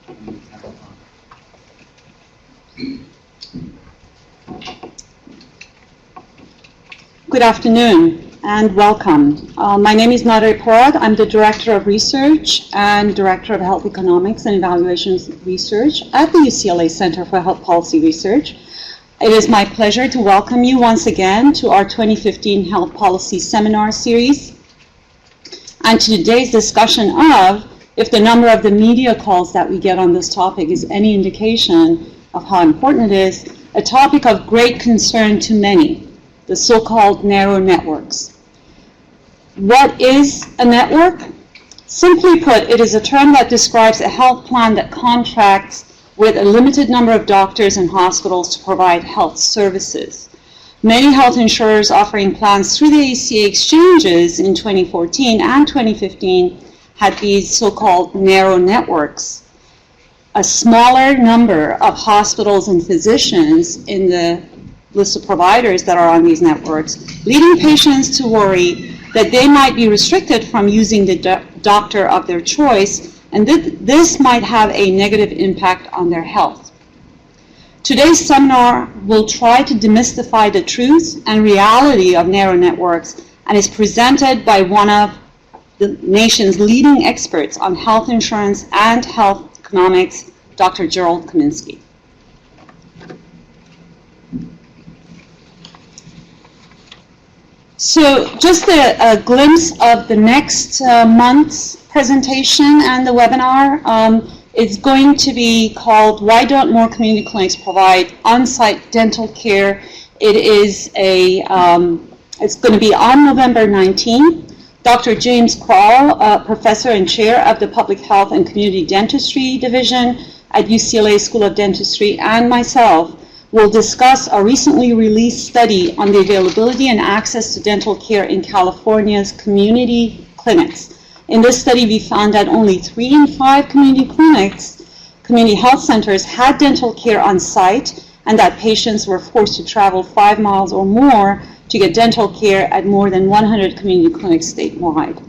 Good afternoon and welcome. My name is Nare Parad. I'm the Director of Research and Director of Health Economics and Evaluations Research at the UCLA Center for Health Policy Research. It is my pleasure to welcome you once again to our 2015 Health Policy Seminar Series and to today's discussion of, if the number of the media calls that we get on this topic is any indication of how important it is, a topic of great concern to many, the so-called narrow networks. What is a network? Simply put, it is a term that describes a health plan that contracts with a limited number of doctors and hospitals to provide health services. Many health insurers offering plans through the ACA exchanges in 2014 and 2015 had these so-called narrow networks. A smaller number of hospitals and physicians in the list of providers that are on these networks, leading patients to worry that they might be restricted from using the doctor of their choice, and this might have a negative impact on their health. Today's seminar will try to demystify the truth and reality of narrow networks and is presented by one of the nation's leading experts on health insurance and health economics, Dr. Gerald Kaminski. So just a glimpse of the next month's presentation and the webinar is going to be called Why Don't More Community Clinics Provide On-Site Dental Care? It is it's going to be on November 19th. Dr. James Crowell, Professor and Chair of the Public Health and Community Dentistry Division at UCLA School of Dentistry, and myself will discuss a recently released study on the availability and access to dental care in California's community clinics. In this study, we found that only 3 in 5 community health centers had dental care on site, and that patients were forced to travel 5 miles or more to get dental care at more than 100 community clinics statewide.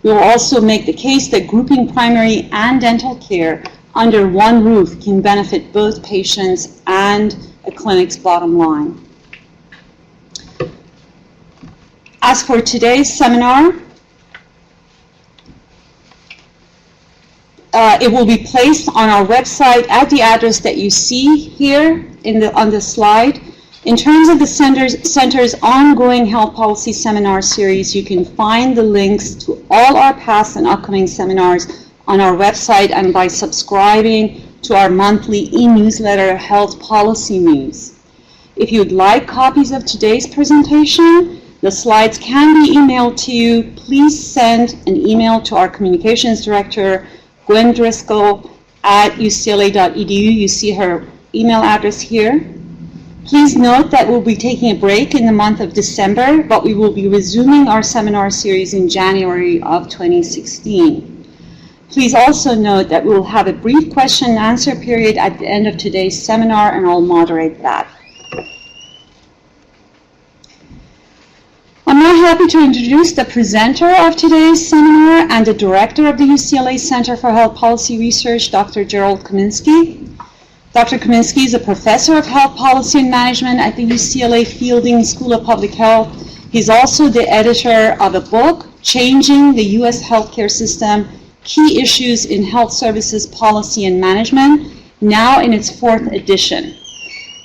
We will also make the case that grouping primary and dental care under one roof can benefit both patients and a clinic's bottom line. As for today's seminar, it will be placed on our website at the address that you see here on the slide. In terms of the center's ongoing health policy seminar series, you can find the links to all our past and upcoming seminars on our website and by subscribing to our monthly e-newsletter, Health Policy News. If you'd like copies of today's presentation, the slides can be emailed to you. Please send an email to our communications director, Gwen Driscoll, at ucla.edu. You see her email address here. Please note that we'll be taking a break in the month of December, but we will be resuming our seminar series in January of 2016. Please also note that we will have a brief question and answer period at the end of today's seminar, and I'll moderate that. I'm now happy to introduce the presenter of today's seminar and the director of the UCLA Center for Health Policy Research, Dr. Gerald Kaminski. Dr. Kominski is a professor of health policy and management at the UCLA Fielding School of Public Health. He's also the editor of a book, Changing the U.S. Healthcare System, Key Issues in Health Services Policy and Management, now in its 4th edition,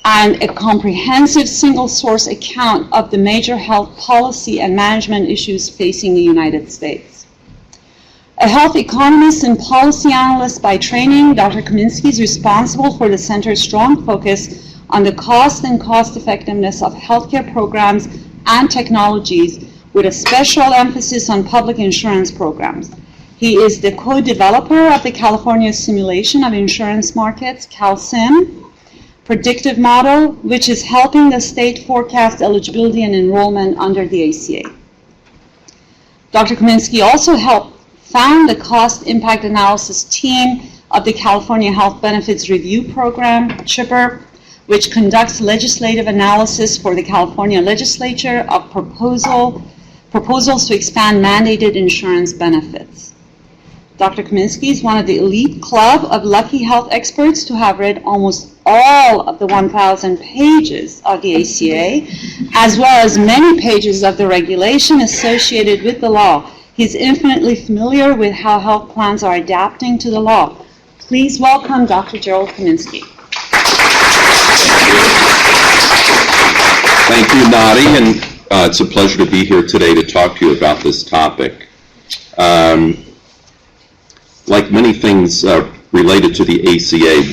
and a comprehensive single-source account of the major health policy and management issues facing the United States. A health economist and policy analyst by training, Dr. Kominski is responsible for the center's strong focus on the cost and cost-effectiveness of healthcare programs and technologies, with a special emphasis on public insurance programs. He is the co-developer of the California Simulation of Insurance Markets, CalSIM, predictive model, which is helping the state forecast eligibility and enrollment under the ACA. Dr. Kominski also helped found the cost impact analysis team of the California Health Benefits Review Program, CHIPR, which conducts legislative analysis for the California legislature of proposals to expand mandated insurance benefits. Dr. Kominski is one of the elite club of lucky health experts to have read almost all of the 1,000 pages of the ACA, as well as many pages of the regulation associated with the law. He's infinitely familiar with how health plans are adapting to the law. Please welcome Dr. Gerald Kaminski. Thank you, Nadi, and it's a pleasure to be here today to talk to you about this topic. Like many things related to the ACA,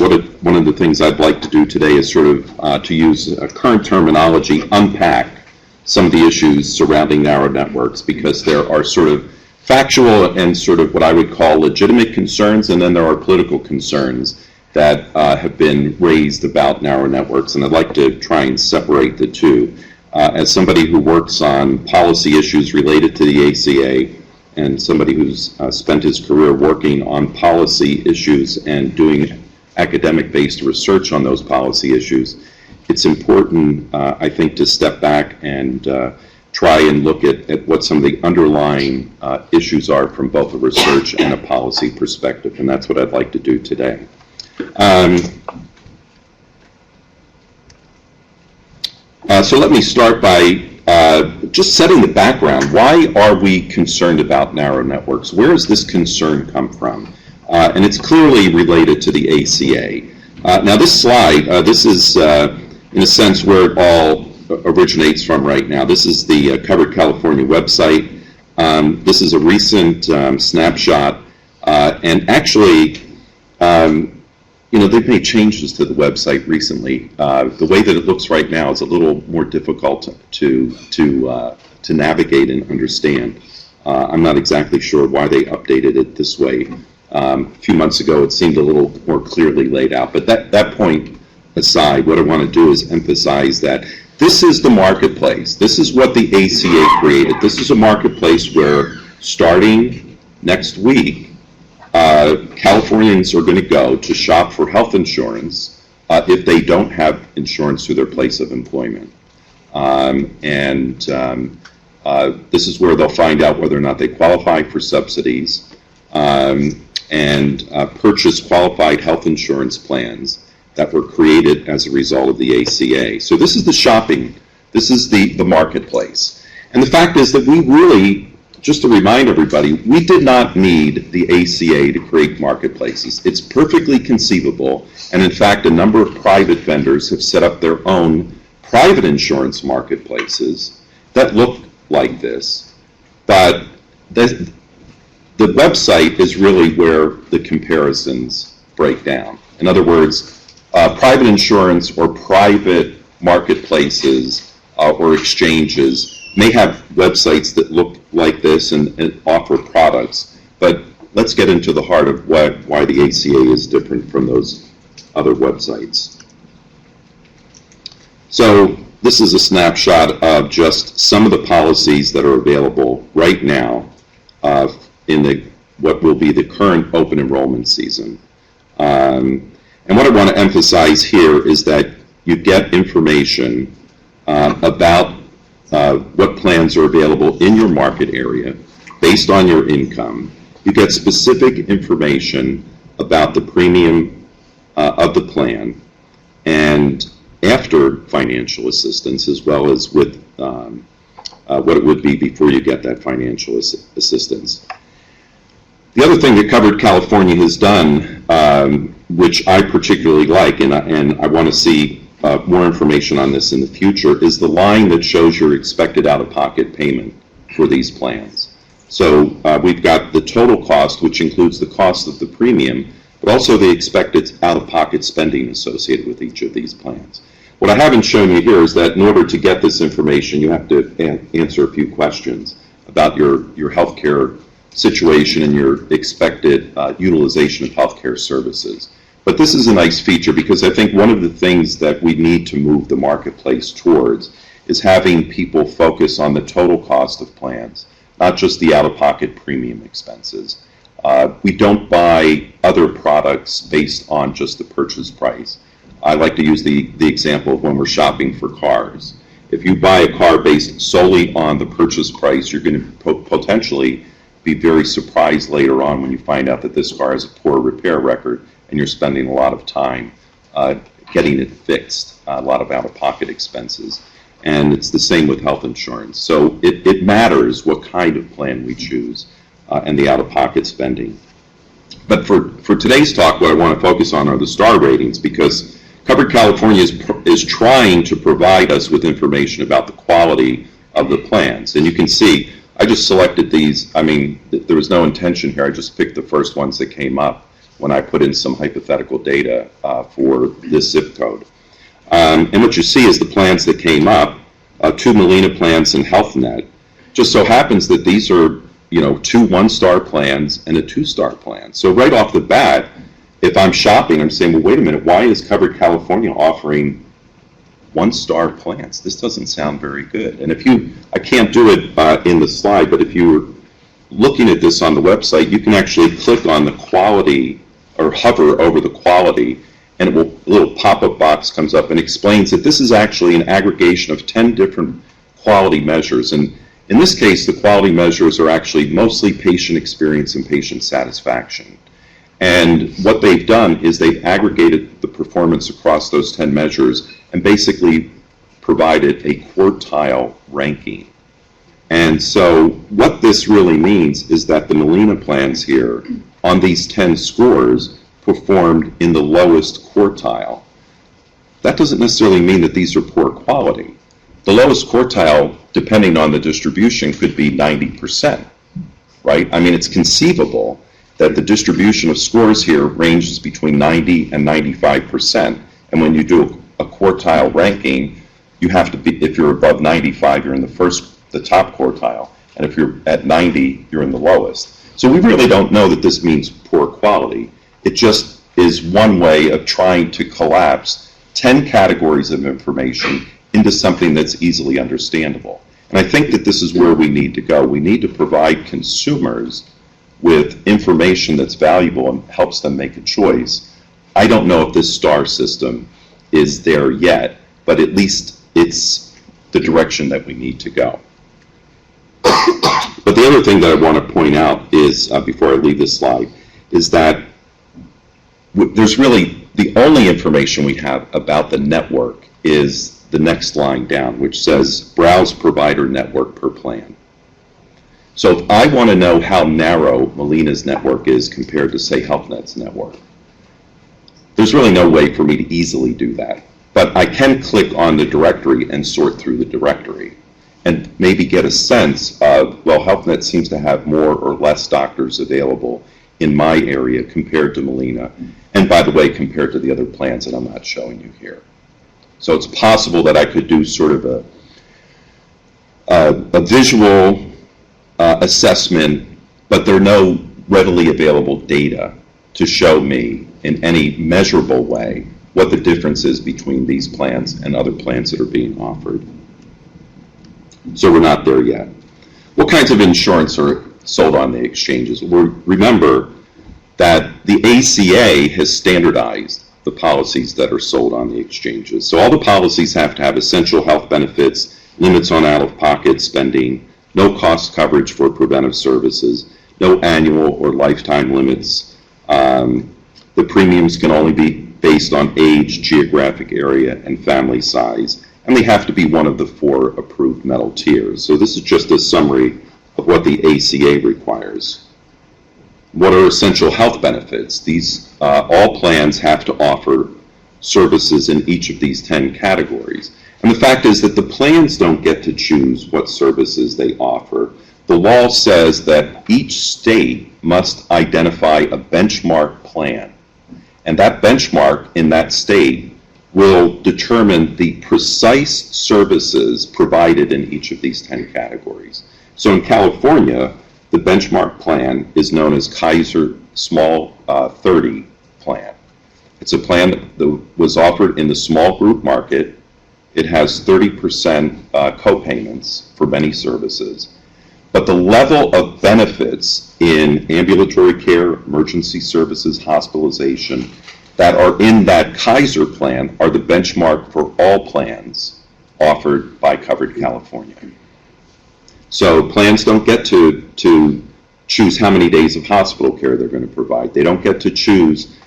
one of the things I'd like to do today is sort of, to use current terminology, unpack some of the issues surrounding narrow networks, because there are sort of factual and sort of what I would call legitimate concerns, and then there are political concerns that have been raised about narrow networks, and I'd like to try and separate the two. As somebody who works on policy issues related to the ACA, and somebody who's spent his career working on policy issues and doing academic-based research on those policy issues, it's important, I think, to step back and try and look at what some of the underlying issues are from both a research and a policy perspective, and that's what I'd like to do today. So let me start by just setting the background. Why are we concerned about narrow networks? Where does this concern come from? And it's clearly related to the ACA. Now this slide, this is in a sense where it all originates from right now. This is the Covered California website. This is a recent snapshot, and actually, you know, they've made changes to the website recently. The way that it looks right now is a little more difficult to navigate and understand. I'm not exactly sure why they updated it this way. A few months ago, it seemed a little more clearly laid out. But that point aside, what I want to do is emphasize that this is the marketplace. This is what the ACA created. This is a marketplace where, starting next week, Californians are going to go to shop for health insurance if they don't have insurance through their place of employment. This is where they'll find out whether or not they qualify for subsidies and purchase qualified health insurance plans that were created as a result of the ACA. So this is the shopping. This is the marketplace. And the fact is that we really, just to remind everybody, we did not need the ACA to create marketplaces. It's perfectly conceivable, and in fact, a number of private vendors have set up their own private insurance marketplaces that look like this. But the website is really where the comparisons break down. In other words, private insurance or private marketplaces or exchanges may have websites that look like this and offer products, but let's get into the heart of why the ACA is different from those other websites. So this is a snapshot of just some of the policies that are available right now in what will be the current open enrollment season. And what I want to emphasize here is that you get information about what plans are available in your market area based on your income. You get specific information about the premium of the plan and after financial assistance, as well as with what it would be before you get that financial assistance. The other thing that Covered California has done, which I particularly like, and I want to see more information on this in the future, is the line that shows your expected out-of-pocket payment for these plans. So we've got the total cost, which includes the cost of the premium, but also the expected out-of-pocket spending associated with each of these plans. What I haven't shown you here is that in order to get this information, you have to answer a few questions about your healthcare situation and your expected utilization of healthcare services. But this is a nice feature because I think one of the things that we need to move the marketplace towards is having people focus on the total cost of plans, not just the out-of-pocket premium expenses. We don't buy other products based on just the purchase price. I like to use the example of when we're shopping for cars. If you buy a car based solely on the purchase price, you're going to potentially be very surprised later on when you find out that this car has a poor repair record and you're spending a lot of time getting it fixed, a lot of out-of-pocket expenses. And it's the same with health insurance. So it matters what kind of plan we choose and the out-of-pocket spending. But for today's talk, what I want to focus on are the star ratings, because Covered California is trying to provide us with information about the quality of the plans. And you can see, I just selected these. I mean, there was no intention here. I just picked the first ones that came up when I put in some hypothetical data for this zip code. And what you see is the plans that came up, 2 Molina plans and HealthNet. Just so happens that these are, 2 one-star plans and a 2-star plan. So right off the bat, if I'm shopping, I'm saying, well, wait a minute, why is Covered California offering 1-star plans? This doesn't sound very good. And I can't do it in the slide, but if you're looking at this on the website, you can actually click on the quality or hover over the quality, and a little pop-up box comes up and explains that this is actually an aggregation of 10 different quality measures. And in this case, the quality measures are actually mostly patient experience and patient satisfaction. And what they've done is they've aggregated the performance across those 10 measures and basically provided a quartile ranking. And so what this really means is that the Molina plans here on these 10 scores performed in the lowest quartile. That doesn't necessarily mean that these are poor quality. The lowest quartile, depending on the distribution, could be 90%, right? I mean, it's conceivable that the distribution of scores here ranges between 90 and 95%. And when you do a quartile ranking, you have to be, if you're above 95, you're in the top quartile. And if you're at 90, you're in the lowest. So we really don't know that this means poor quality. It just is one way of trying to collapse 10 categories of information into something that's easily understandable. And I think that this is where we need to go. We need to provide consumers with information that's valuable and helps them make a choice. I don't know if this star system is there yet, but at least it's the direction that we need to go. But the other thing that I want to point out is, before I leave this slide, is that there's really the only information we have about the network is the next line down, which says browse provider network per plan. So if I want to know how narrow Molina's network is compared to, say, HealthNet's network, there's really no way for me to easily do that. But I can click on the directory and sort through the directory and maybe get a sense of, well, HealthNet seems to have more or less doctors available in my area compared to Molina. And by the way, compared to the other plans that I'm not showing you here. So it's possible that I could do sort of a visual assessment, but there are no readily available data to show me in any measurable way what the difference is between these plans and other plans that are being offered. So we're not there yet. What kinds of insurance are sold on the exchanges? Well, remember that the ACA has standardized the policies that are sold on the exchanges. So all the policies have to have essential health benefits, limits on out-of-pocket spending, no cost coverage for preventive services, no annual or lifetime limits. The premiums can only be based on age, geographic area, and family size, and they have to be one of the 4 approved metal tiers. So this is just a summary of what the ACA requires. What are essential health benefits? These all plans have to offer services in each of these 10 categories. And the fact is that the plans don't get to choose what services they offer. The law says that each state must identify a benchmark plan. And that benchmark in that state will determine the precise services provided in each of these 10 categories. So in California, the benchmark plan is known as Kaiser Small 30 plan. It's a plan that was offered in the small group market. It has 30% co-payments for many services. But the level of benefits in ambulatory care, emergency services, hospitalization that are in that Kaiser plan are the benchmark for all plans offered by Covered California. So plans don't get to choose how many days of hospital care they're going to provide. They don't get to choose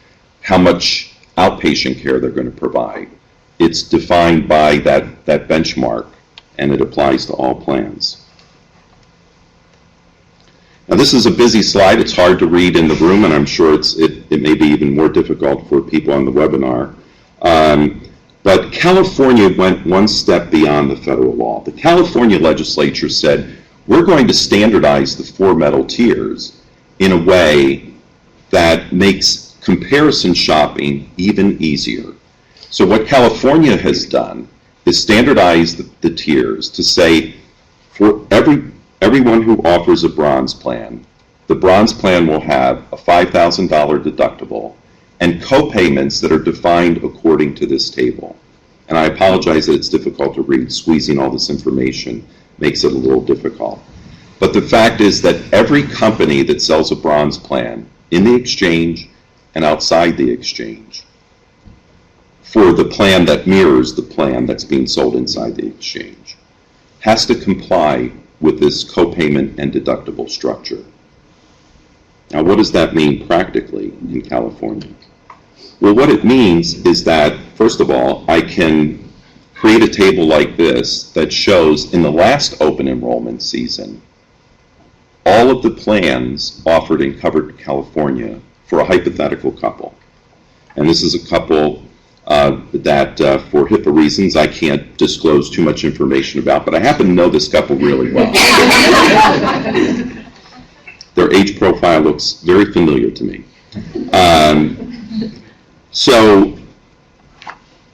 how much outpatient care they're going to provide. It's defined by that benchmark, and it applies to all plans. Now, this is a busy slide. It's hard to read in the room, and I'm sure it may be even more difficult for people on the webinar. But California went one step beyond the federal law. The California legislature said, we're going to standardize the 4 metal tiers in a way that makes comparison shopping even easier. So what California has done is standardize the tiers to say, for everyone who offers a bronze plan, the bronze plan will have a $5,000 deductible and co-payments that are defined according to this table. And I apologize that it's difficult to read. Squeezing all this information makes it a little difficult. But the fact is that every company that sells a bronze plan in the exchange and outside the exchange for the plan that mirrors the plan that's being sold inside the exchange has to comply with this co-payment and deductible structure. Now, what does that mean practically in California? Well, what it means is that, first of all, I can create a table like this that shows in the last open enrollment season all of the plans offered in covered California for a hypothetical couple. And this is a couple that for HIPAA reasons I can't disclose too much information about, but I happen to know this couple really well. Their age profile looks very familiar to me. So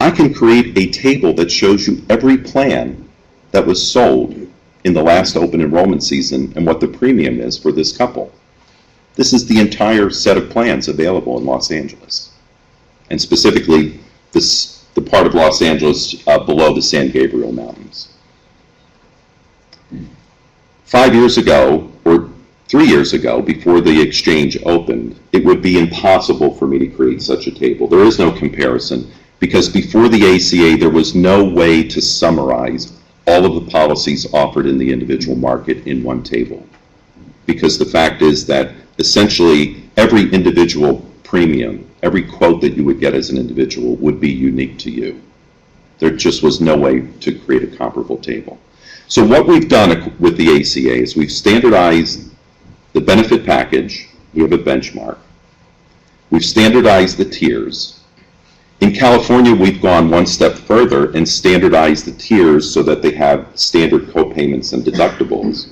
I can create a table that shows you every plan that was sold in the last open enrollment season and what the premium is for this couple. This is the entire set of plans available in Los Angeles, and specifically the part of Los Angeles below the San Gabriel Mountains. 5 years ago, or 3 years ago, before the exchange opened, it would be impossible for me to create such a table. There is no comparison, because before the ACA, there was no way to summarize all of the policies offered in the individual market in one table. Because the fact is that essentially every individual premium, every quote that you would get as an individual would be unique to you. There just was no way to create a comparable table. So what we've done with the ACA is we've standardized the benefit package. We have a benchmark. We've standardized the tiers. In California, we've gone one step further and standardized the tiers so that they have standard co-payments and deductibles,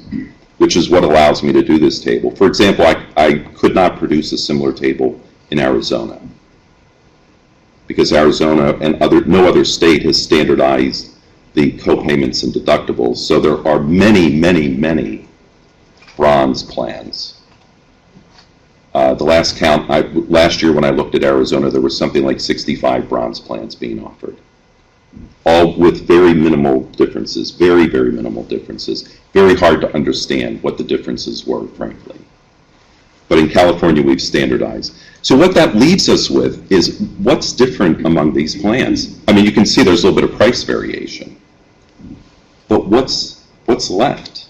which is what allows me to do this table. For example, I could not produce a similar table in Arizona, because Arizona and no other state has standardized the co-payments and deductibles. So there are many, many, many bronze plans. The last count, last year when I looked at Arizona, there was something like 65 bronze plans being offered, all with very minimal differences, very, very minimal differences. Very hard to understand what the differences were, frankly. But in California, we've standardized. So what that leaves us with is what's different among these plans. I mean, you can see there's a little bit of price variation. But what's left?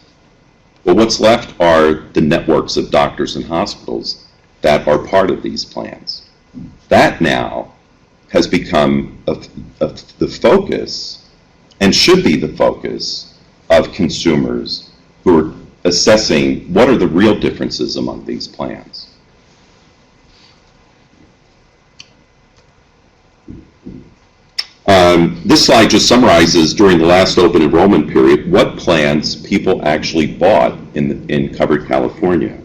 Well, what's left are the networks of doctors and hospitals that are part of these plans. That now has become the focus, and should be the focus, of consumers who are assessing what are the real differences among these plans. This slide just summarizes during the last open enrollment period what plans people actually bought in covered California.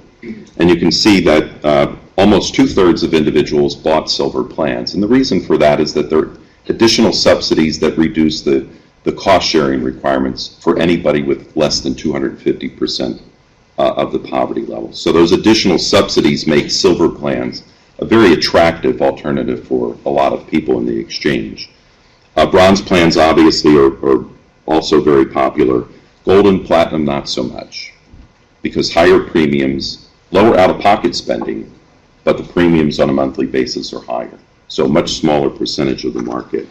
And you can see that almost 2/3 of individuals bought silver plans. And the reason for that is that there are additional subsidies that reduce the cost sharing requirements for anybody with less than 250% of the poverty level. So those additional subsidies make silver plans a very attractive alternative for a lot of people in the exchange. Bronze plans obviously are also very popular. Gold and platinum not so much, because higher premiums, lower out-of-pocket spending, but the premiums on a monthly basis are higher. So a much smaller percentage of the market.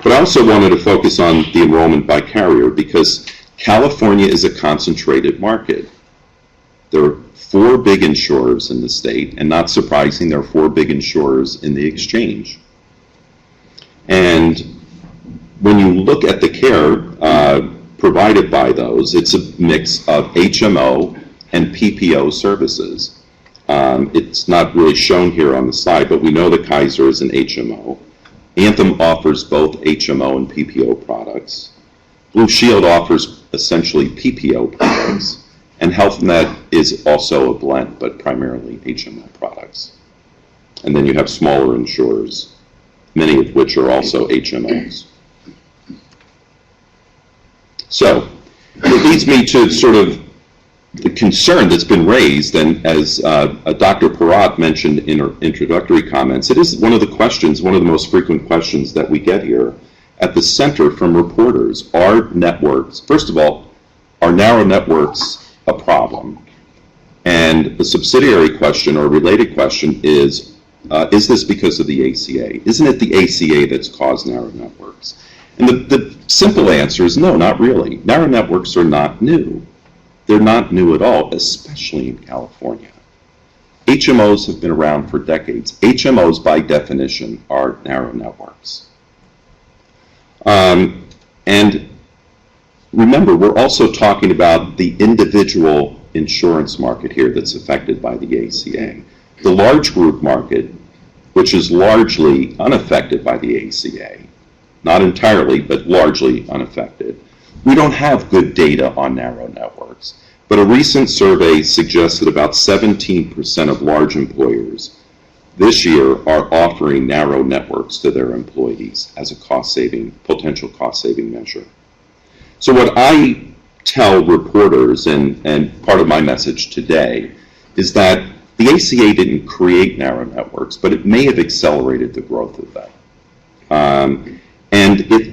But I also wanted to focus on the enrollment by carrier, because California is a concentrated market. There are 4 big insurers in the state, and not surprising, there are 4 big insurers in the exchange. And when you look at the care provided by those, it's a mix of HMO and PPO services. It's not really shown here on the slide, but we know that Kaiser is an HMO. Anthem offers both HMO and PPO products. Blue Shield offers essentially PPO products. And HealthNet is also a blend, but primarily HMO products. And then you have smaller insurers, many of which are also HMOs. So it leads me to sort of the concern that's been raised, and as Dr. Parat mentioned in her introductory comments, it is one of the questions, one of the most frequent questions that we get here at the center from reporters. Are networks, first of all, are narrow networks a problem? And the subsidiary question or related question is this because of the ACA? Isn't it the ACA that's caused narrow networks? And the simple answer is no, not really. Narrow networks are not new. They're not new at all, especially in California. HMOs have been around for decades. HMOs, by definition, are narrow networks. And remember, we're also talking about the individual insurance market here that's affected by the ACA. The large group market, which is largely unaffected by the ACA, not entirely, but largely unaffected. We don't have good data on narrow networks, but a recent survey suggests that about 17% of large employers this year are offering narrow networks to their employees as a potential cost-saving measure. So what I tell reporters, and part of my message today, is that the ACA didn't create narrow networks, but it may have accelerated the growth of them.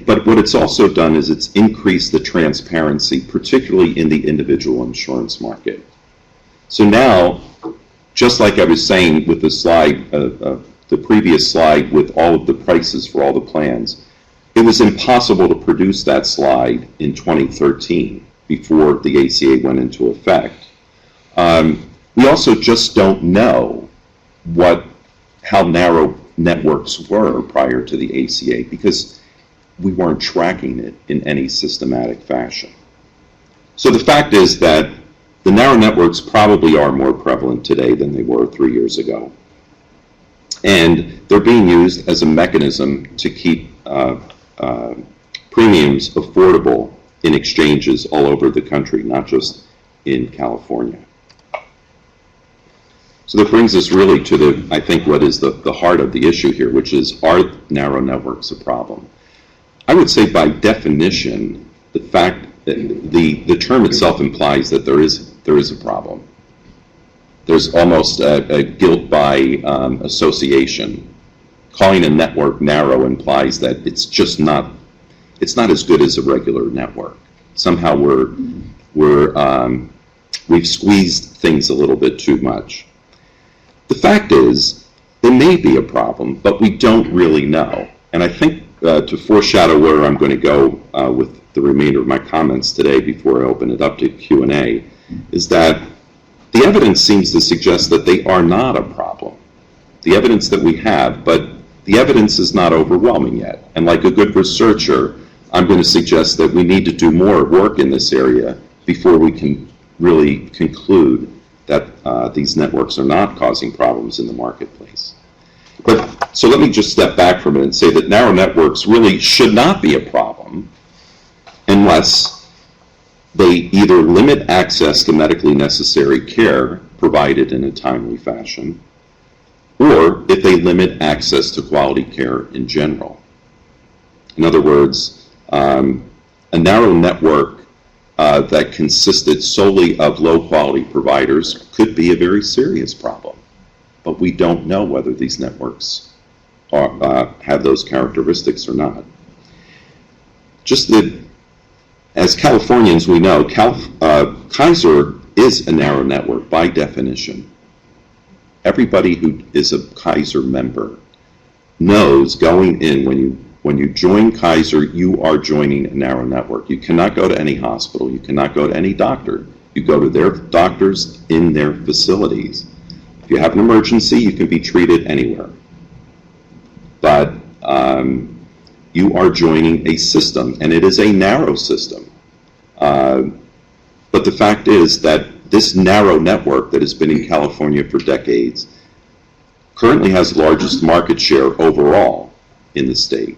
But what it's also done is it's increased the transparency, particularly in the individual insurance market. So now, just like I was saying with the slide, the previous slide with all of the prices for all the plans, it was impossible to produce that slide in 2013 before the ACA went into effect. We also just don't know how narrow networks were prior to the ACA because we weren't tracking it in any systematic fashion. So the fact is that the narrow networks probably are more prevalent today than they were 3 years ago. And they're being used as a mechanism to keep premiums affordable in exchanges all over the country, not just in California. So that brings us really to I think what is the heart of the issue here, which is, are narrow networks a problem? I would say by definition, the fact that the term itself implies that there is a problem. There's almost a guilt by association. Calling a network narrow implies that it's not as good as a regular network. Somehow we've squeezed things a little bit too much. The fact is, there may be a problem, but we don't really know. And I think to foreshadow where I'm going to go with the remainder of my comments today before I open it up to Q&A, is that the evidence seems to suggest that they are not a problem. The evidence that we have, but the evidence is not overwhelming yet. And like a good researcher, I'm going to suggest that we need to do more work in this area before we can really conclude that these networks are not causing problems in the marketplace. So let me just step back from it and say that narrow networks really should not be a problem unless they either limit access to medically necessary care provided in a timely fashion, or if they limit access to quality care in general. In other words, a narrow network that consisted solely of low-quality providers could be a very serious problem. But we don't know whether these networks have those characteristics or not. As Californians, we know Kaiser is a narrow network by definition. Everybody who is a Kaiser member knows going in when you join Kaiser, you are joining a narrow network. You cannot go to any hospital. You cannot go to any doctor You go to their doctors in their facilities. If you have an emergency, you can be treated anywhere. But you are joining a system, and it is a narrow system. But the fact is that this narrow network that has been in California for decades currently has the largest market share overall in the state.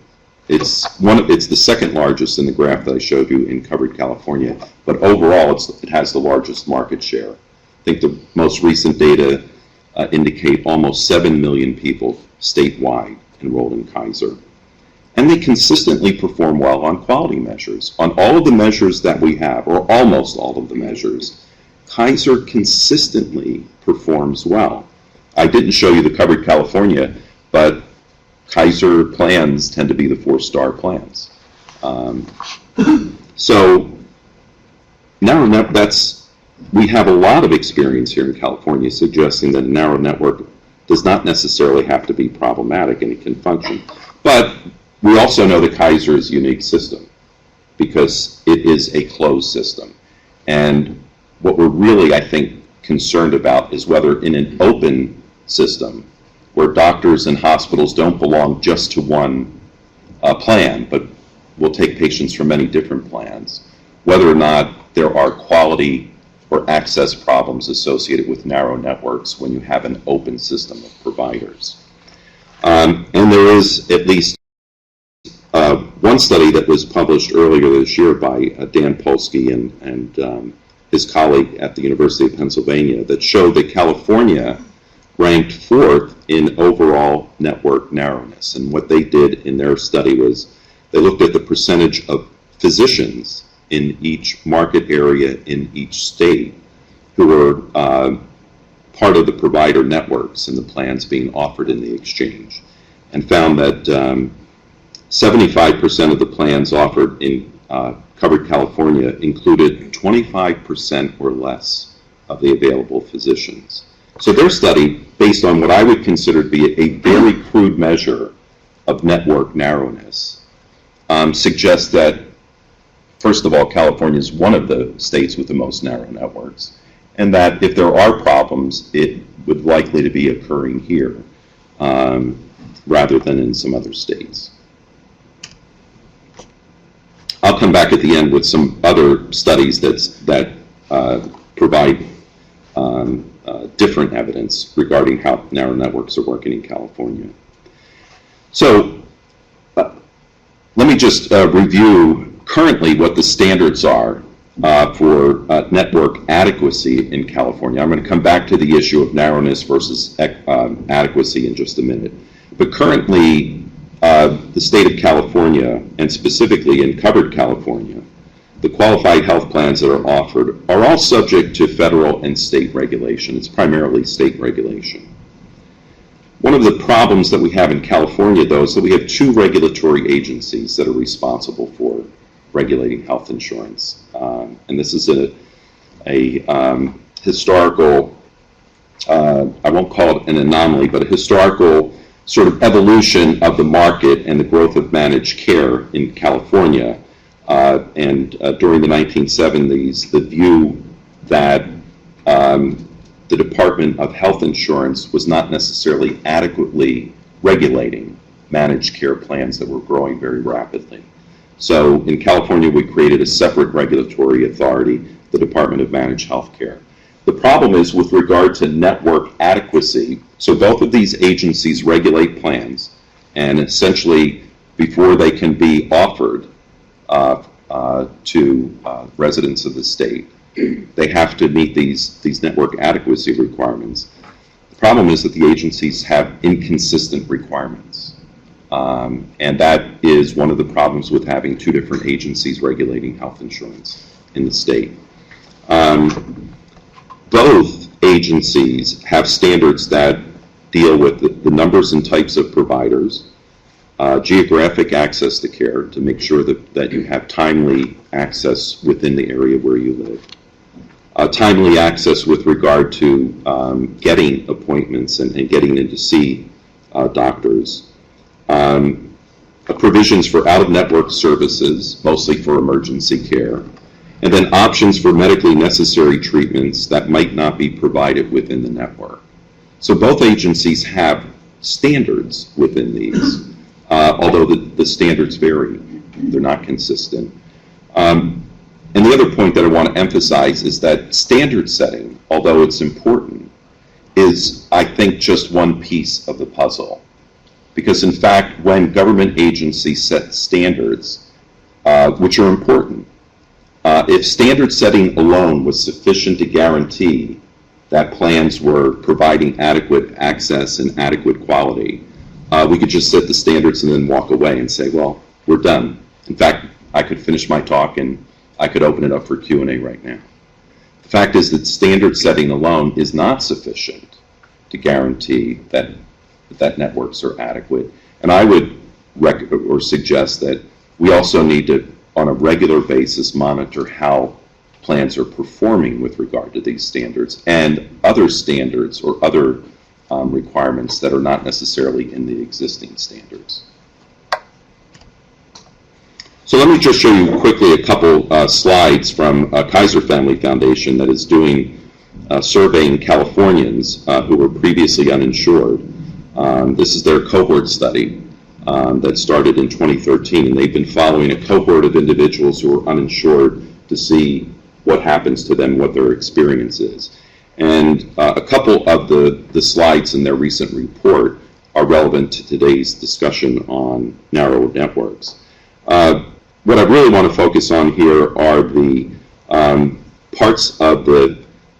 It's the second largest in the graph that I showed you in covered California, but overall it has the largest market share. I think the most recent data indicate almost 7 million people statewide enrolled in Kaiser. And they consistently perform well on quality measures. On all of the measures that we have, or almost all of the measures, Kaiser consistently performs well. I didn't show you the covered California, but Kaiser plans tend to be the 4-star plans. So we have a lot of experience here in California suggesting that a narrow network does not necessarily have to be problematic and it can function. But we also know that Kaiser is a unique system because it is a closed system. And what we're really, I think, concerned about is whether in an open system where doctors and hospitals don't belong just to one plan, but will take patients from many different plans, whether or not there are quality or access problems associated with narrow networks when you have an open system of providers. And there is at least one study that was published earlier this year by Dan Polsky and his colleague at the University of Pennsylvania that showed that California ranked 4th in overall network narrowness. And what they did in their study was they looked at the percentage of physicians in each market area in each state who were part of the provider networks and the plans being offered in the exchange, and found that 75% of the plans offered in covered California included 25% or less of the available physicians. So their study, based on what I would consider to be a very crude measure of network narrowness, suggests that, first of all, California is one of the states with the most narrow networks, and that if there are problems, it would likely to be occurring here rather than in some other states. I'll come back at the end with some other studies that provide different evidence regarding how narrow networks are working in California. So let me just review currently what the standards are for network adequacy in California. I'm going to come back to the issue of narrowness versus adequacy in just a minute. But currently, the state of California, and specifically in covered California, the qualified health plans that are offered are all subject to federal and state regulation. It's primarily state regulation. One of the problems that we have in California, though, is that we have 2 regulatory agencies that are responsible for regulating health insurance. And this is a historical, I won't call it an anomaly, but a historical sort of evolution of the market and the growth of managed care in California. And during the 1970s, the view that the Department of Health Insurance was not necessarily adequately regulating managed care plans that were growing very rapidly. So in California, we created a separate regulatory authority, the Department of Managed Healthcare. The problem is with regard to network adequacy. So both of these agencies regulate plans, and essentially before they can be offered to residents of the state, they have to meet these network adequacy requirements. The problem is that the agencies have inconsistent requirements. And that is one of the problems with having 2 different agencies regulating health insurance in the state. Both agencies have standards that deal with the numbers and types of providers, geographic access to care to make sure that you have timely access within the area where you live, timely access with regard to getting appointments and getting in to see doctors, provisions for out-of-network services, mostly for emergency care, and then options for medically necessary treatments that might not be provided within the network. So both agencies have standards within these, although the standards vary. They're not consistent. And the other point that I want to emphasize is that standard setting, although it's important, is, I think, just one piece of the puzzle. Because in fact, when government agencies set standards, which are important, if standard setting alone was sufficient to guarantee that plans were providing adequate access and adequate quality, we could just set the standards and then walk away and say, well, we're done. In fact, I could finish my talk and I could open it up for Q&A right now. The fact is that standard setting alone is not sufficient to guarantee that networks are adequate. And I would suggest that we also need to, on a regular basis, monitor how plans are performing with regard to these standards and other standards or other requirements that are not necessarily in the existing standards. So let me just show you quickly a couple slides from Kaiser Family Foundation that is doing surveying Californians who were previously uninsured. This is their cohort study that started in 2013, and they've been following a cohort of individuals who are uninsured to see what happens to them, what their experience is. And a couple of the slides in their recent report are relevant to today's discussion on narrow networks. What I really want to focus on here are the parts of the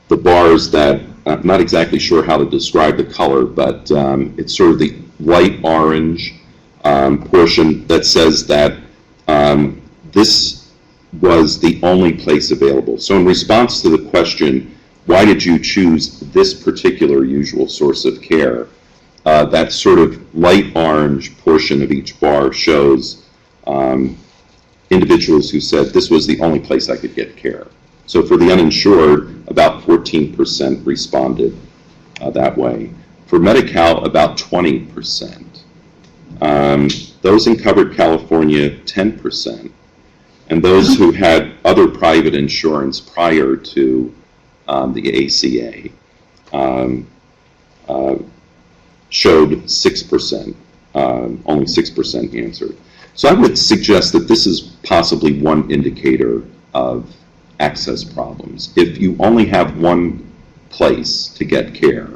bars that I'm not exactly sure how to describe the color, but it's sort of the light orange portion that says that this was the only place available. So in response to the question, why did you choose this particular usual source of care, that sort of light orange portion of each bar shows individuals who said this was the only place I could get care. So for the uninsured, about 14% responded that way. For Medi-Cal, about 20%. Those in covered California, 10%. And those who had other private insurance prior to the ACA showed 6%. Only 6% answered. So I would suggest that this is possibly one indicator of access problems. If you only have one place to get care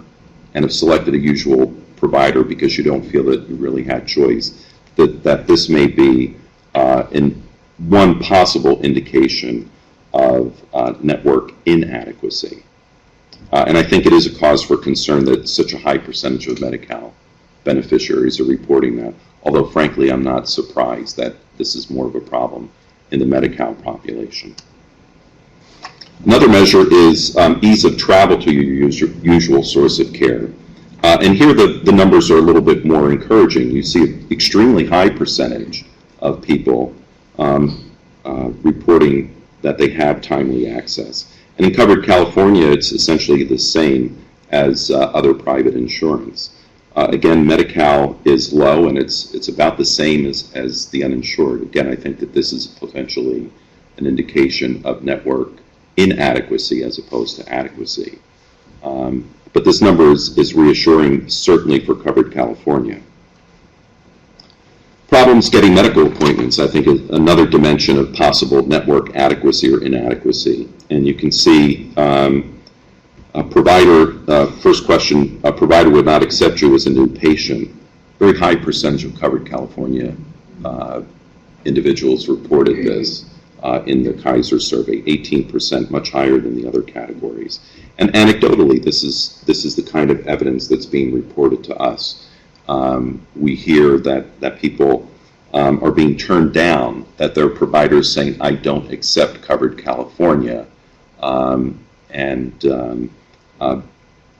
and have selected a usual provider because you don't feel that you really had choice, that this may be in one possible indication of network inadequacy. And I think it is a cause for concern that such a high percentage of Medi-Cal beneficiaries are reporting that, although frankly I'm not surprised that this is more of a problem in the Medi-Cal population. Another measure is ease of travel to your usual source of care. And here the numbers are a little bit more encouraging. You see an extremely high percentage of people reporting that they have timely access. And in covered California, it's essentially the same as other private insurance. Again, Medi-Cal is low, and it's about the same as the uninsured. Again, I think that this is potentially an indication of network inadequacy as opposed to adequacy. But this number is reassuring, certainly for covered California. Problems getting medical appointments, I think, is another dimension of possible network adequacy or inadequacy. And you can see a provider, first question, a provider would not accept you as a new patient. Very high percentage of covered California individuals reported this in the Kaiser survey, 18%, much higher than the other categories. And anecdotally, this is the kind of evidence that's being reported to us. We hear that people are being turned down, that their providers saying, I don't accept covered California,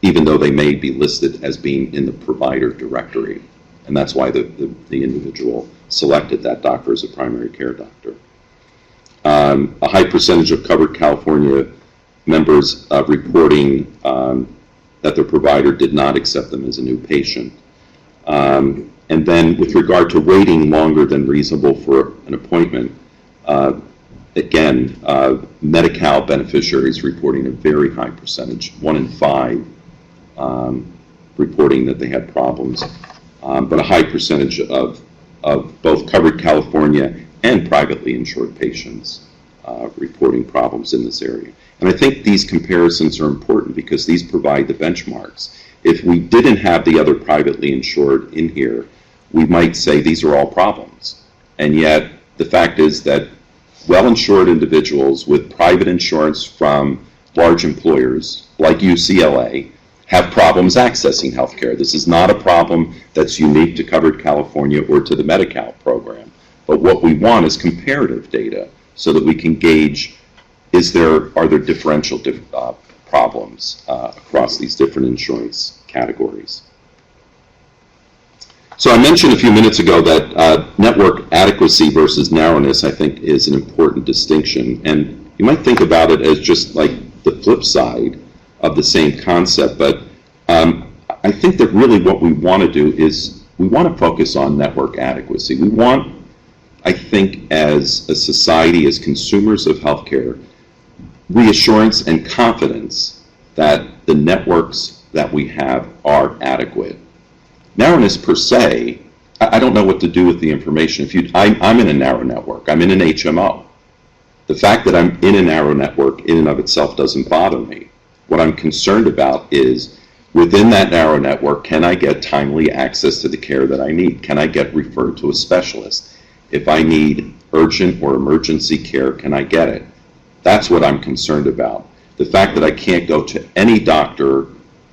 even though they may be listed as being in the provider directory. And that's why the individual selected that doctor as a primary care doctor. A high percentage of covered California members reporting that their provider did not accept them as a new patient. And then with regard to waiting longer than reasonable for an appointment, Again, Medi-Cal beneficiaries reporting a very high percentage, 1 in 5 reporting that they had problems, but a high percentage of both covered California and privately insured patients reporting problems in this area. And I think these comparisons are important because these provide the benchmarks. If we didn't have the other privately insured in here, we might say these are all problems. And yet the fact is that well-insured individuals with private insurance from large employers like UCLA have problems accessing healthcare. This is not a problem that's unique to covered California or to the Medi-Cal program. But what we want is comparative data so that we can gauge, are there differential problems across these different insurance categories. So I mentioned a few minutes ago that network adequacy versus narrowness, I think, is an important distinction. And you might think about it as just like the flip side of the same concept, but I think that really what we want to do is we want to focus on network adequacy. We want, I think, as a society, as consumers of healthcare, reassurance and confidence that the networks that we have are adequate. Narrowness per se, I don't know what to do with the information. I'm in a narrow network. I'm in an HMO. The fact that I'm in a narrow network in and of itself doesn't bother me. What I'm concerned about is within that narrow network, can I get timely access to the care that I need? Can I get referred to a specialist? If I need urgent or emergency care, can I get it? That's what I'm concerned about. The fact that I can't go to any doctor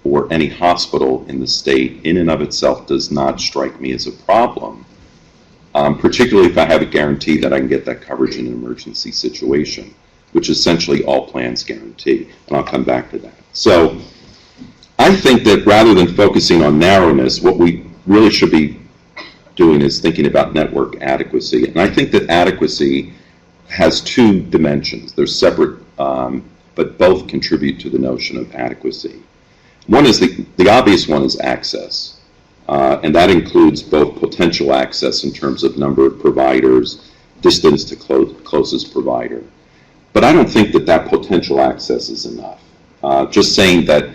or any hospital in the state in and of itself does not strike me as a problem, particularly if I have a guarantee that I can get that coverage in an emergency situation, which essentially all plans guarantee, and I'll come back to that. So I think that rather than focusing on narrowness, what we really should be doing is thinking about network adequacy. And I think that adequacy has two dimensions. They're separate, but both contribute to the notion of adequacy. One is the obvious one is access, and that includes both potential access in terms of number of providers, distance to closest provider. But I don't think that potential access is enough. Just saying that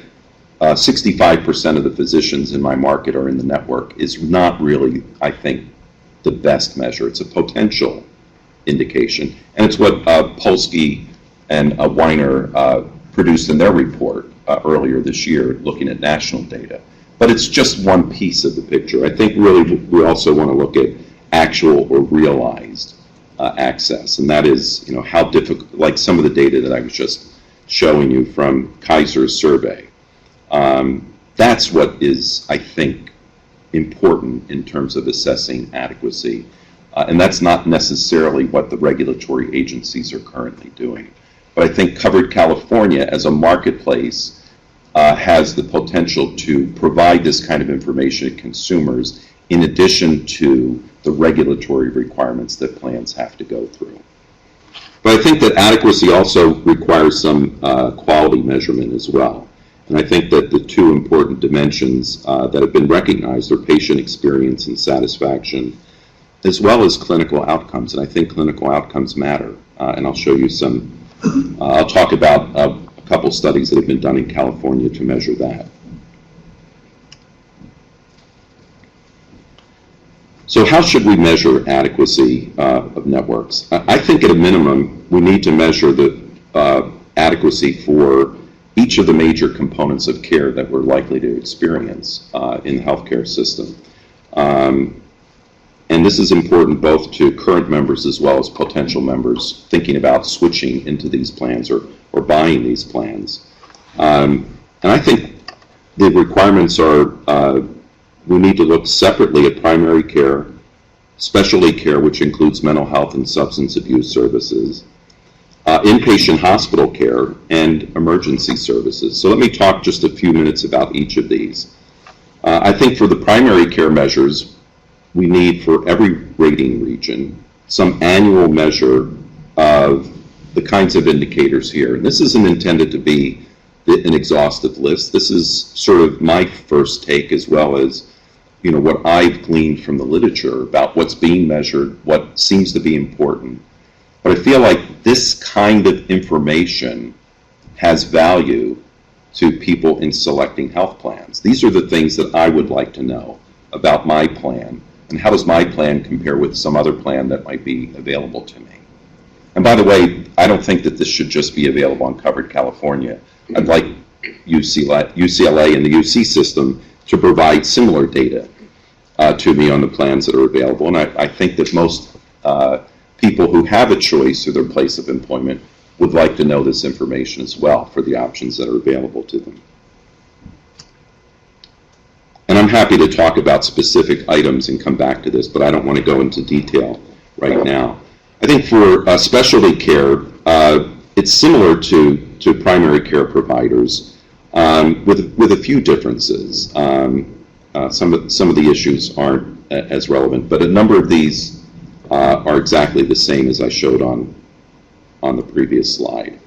65% of the physicians in my market are in the network is not really, I think, the best measure. It's a potential indication, and it's what Polsky and Weiner produced in their report earlier this year, looking at national data. But it's just one piece of the picture. I think really we also want to look at actual or realized access, and that is, how difficult, like some of the data that I was just showing you from Kaiser's survey. That's what is, I think, important in terms of assessing adequacy, and that's not necessarily what the regulatory agencies are currently doing. But I think covered California as a marketplace has the potential to provide this kind of information to consumers in addition to the regulatory requirements that plans have to go through. But I think that adequacy also requires some quality measurement as well. And I think that the two important dimensions that have been recognized are patient experience and satisfaction, as well as clinical outcomes. And I think clinical outcomes matter. And I'll show you some. I'll talk about a couple studies that have been done in California to measure that. So how should we measure adequacy of networks? I think at a minimum, we need to measure the adequacy for each of the major components of care that we're likely to experience in the healthcare system. And this is important both to current members as well as potential members thinking about switching into these plans or buying these plans. And I think the requirements are we need to look separately at primary care, specialty care, which includes mental health and substance abuse services, inpatient hospital care, and emergency services. So let me talk just a few minutes about each of these. I think for the primary care measures, we need for every rating region some annual measure of the kinds of indicators here. And this isn't intended to be an exhaustive list. This is sort of my first take, as well as what I've gleaned from the literature about what's being measured, what seems to be important. But I feel like this kind of information has value to people in selecting health plans. These are the things that I would like to know about my plan, and how does my plan compare with some other plan that might be available to me. And by the way, I don't think that this should just be available on Covered California. I'd like UCLA and the UC system to provide similar data to me on the plans that are available. And I think that most people who have a choice of their place of employment would like to know this information as well for the options that are available to them. And I'm happy to talk about specific items and come back to this, but I don't want to go into detail right now. I think for specialty care, it's similar to primary care providers with a few differences. Some of the issues aren't as relevant, but a number of these are exactly the same as I showed on the previous slide.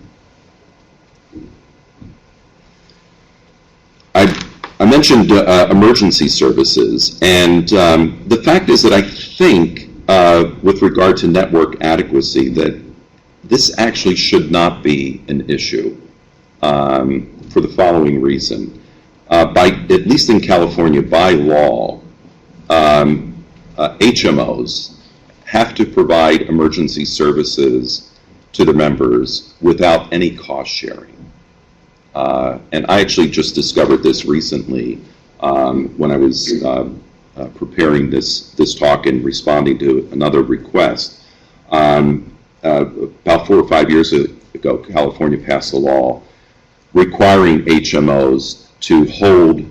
I mentioned emergency services, and the fact is that I think with regard to network adequacy that this actually should not be an issue for the following reason. At least in California, by law, HMOs have to provide emergency services to their members without any cost sharing. And I actually just discovered this recently when I was preparing this talk and responding to another request. About 4 or 5 years ago, California passed a law requiring HMOs to hold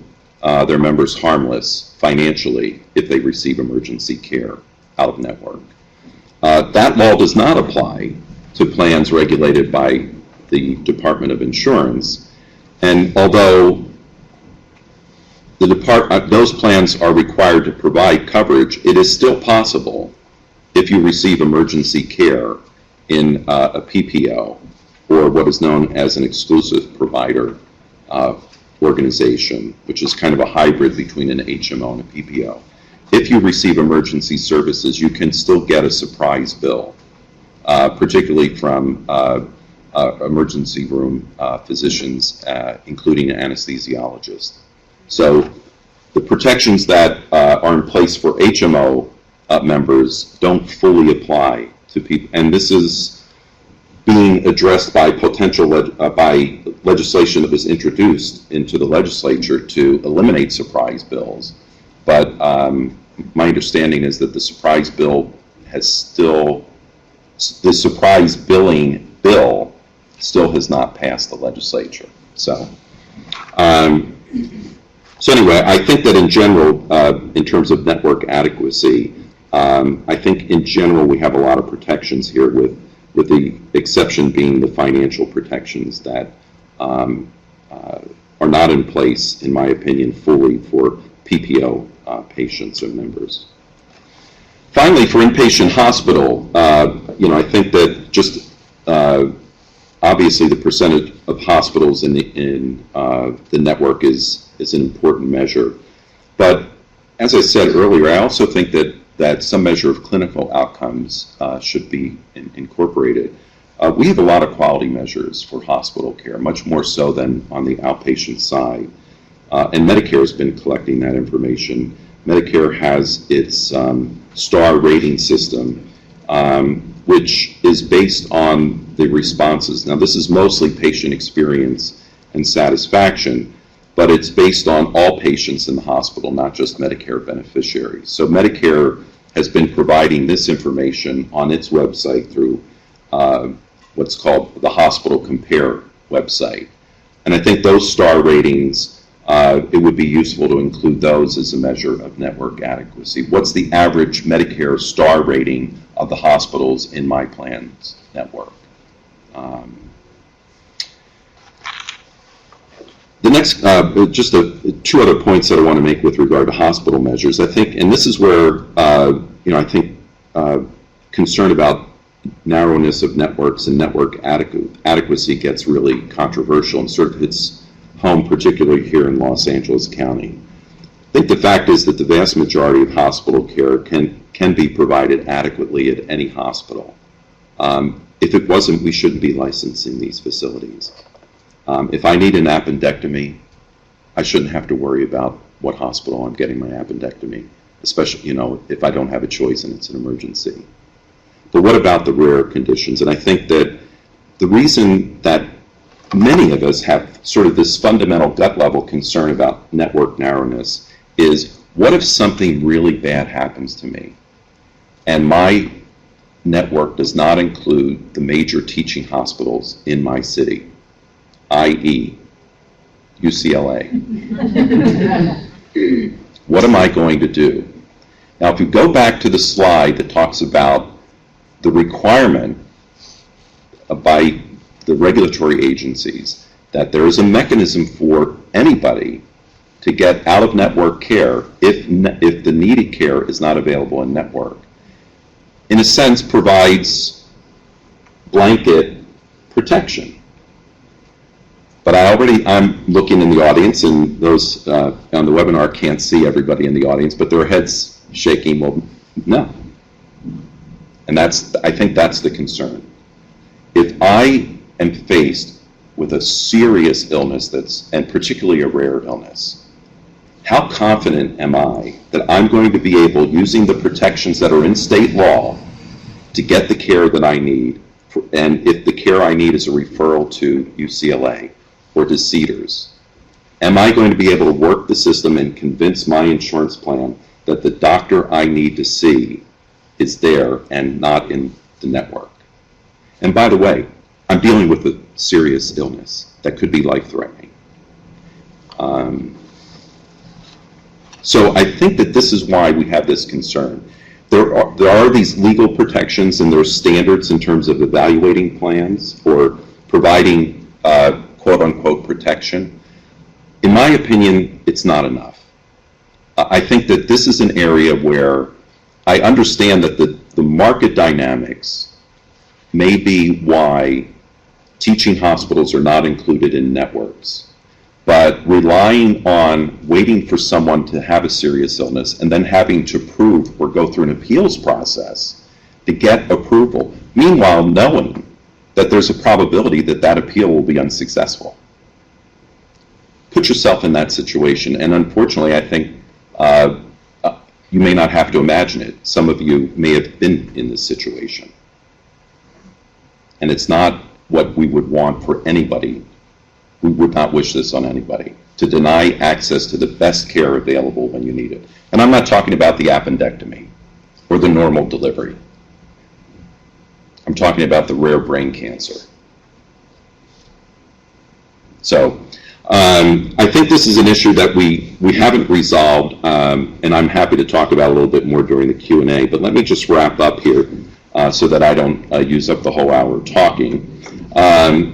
their members harmless financially if they receive emergency care out of network. That law does not apply to plans regulated by the Department of Insurance, and although those plans are required to provide coverage, it is still possible if you receive emergency care in a PPO, or what is known as an exclusive provider organization, which is kind of a hybrid between an HMO and a PPO. If you receive emergency services, you can still get a surprise bill, particularly from emergency room physicians, including an anesthesiologist. So the protections that are in place for HMO members don't fully apply to people, and this is being addressed by by legislation that was introduced into the legislature to eliminate surprise bills. But my understanding is that the surprise bill the surprise billing bill still has not passed the legislature. So anyway, I think that in general, in terms of network adequacy, I think in general we have a lot of protections here, with the exception being the financial protections that are not in place, in my opinion, fully for PPO patients or members. Finally, for inpatient hospital, I think that just obviously the percentage of hospitals in the network is an important measure. But as I said earlier, I also think that some measure of clinical outcomes should be incorporated. We have a lot of quality measures for hospital care, much more so than on the outpatient side. And Medicare has been collecting that information. Medicare has its star rating system, which is based on the responses. Now, this is mostly patient experience and satisfaction, but it's based on all patients in the hospital, not just Medicare beneficiaries. So Medicare has been providing this information on its website through what's called the Hospital Compare website. And I think those star ratings, it would be useful to include those as a measure of network adequacy. What's the average Medicare star rating of the hospitals in my plan's network? The next, just two other points that I want to make with regard to hospital measures. I think, and this is where, I think concern about narrowness of networks and network adequacy gets really controversial and sort of hits home, particularly here in Los Angeles County. I think the fact is that the vast majority of hospital care can be provided adequately at any hospital. If it wasn't, we shouldn't be licensing these facilities. If I need an appendectomy, I shouldn't have to worry about what hospital I'm getting my appendectomy, especially, if I don't have a choice and it's an emergency. But what about the rare conditions? And I think that the reason that many of us have sort of this fundamental gut level concern about network narrowness is, what if something really bad happens to me and my network does not include the major teaching hospitals in my city, i.e. UCLA? What am I going to do? Now, if you go back to the slide that talks about the requirement by the regulatory agencies that there is a mechanism for anybody to get out-of-network care if the needed care is not available in network, in a sense provides blanket protection. But I'm looking in the audience, and those on the webinar can't see everybody in the audience, but their heads shaking. Well, no. And I think that's the concern. If I am faced with a serious illness and particularly a rare illness, how confident am I that I'm going to be able, using the protections that are in state law, to get the care that I need? And if the care I need is a referral to UCLA or to Cedars, am I going to be able to work the system and convince my insurance plan that the doctor I need to see is there and not in the network? And by the way, I'm dealing with a serious illness that could be life-threatening. So I think that this is why we have this concern. There are these legal protections, and there's standards in terms of evaluating plans or providing quote-unquote protection. In my opinion, it's not enough. I think that this is an area where I understand that the market dynamics may be why teaching hospitals are not included in networks. But relying on waiting for someone to have a serious illness and then having to prove or go through an appeals process to get approval, meanwhile knowing that there's a probability that that appeal will be unsuccessful. Put yourself in that situation, and unfortunately I think you may not have to imagine it. Some of you may have been in this situation. And it's not what we would want for anybody. We would not wish this on anybody, to deny access to the best care available when you need it. And I'm not talking about the appendectomy or the normal delivery. I'm talking about the rare brain cancer. So I think this is an issue that we haven't resolved, and I'm happy to talk about a little bit more during the Q&A, but let me just wrap up here so that I don't use up the whole hour talking.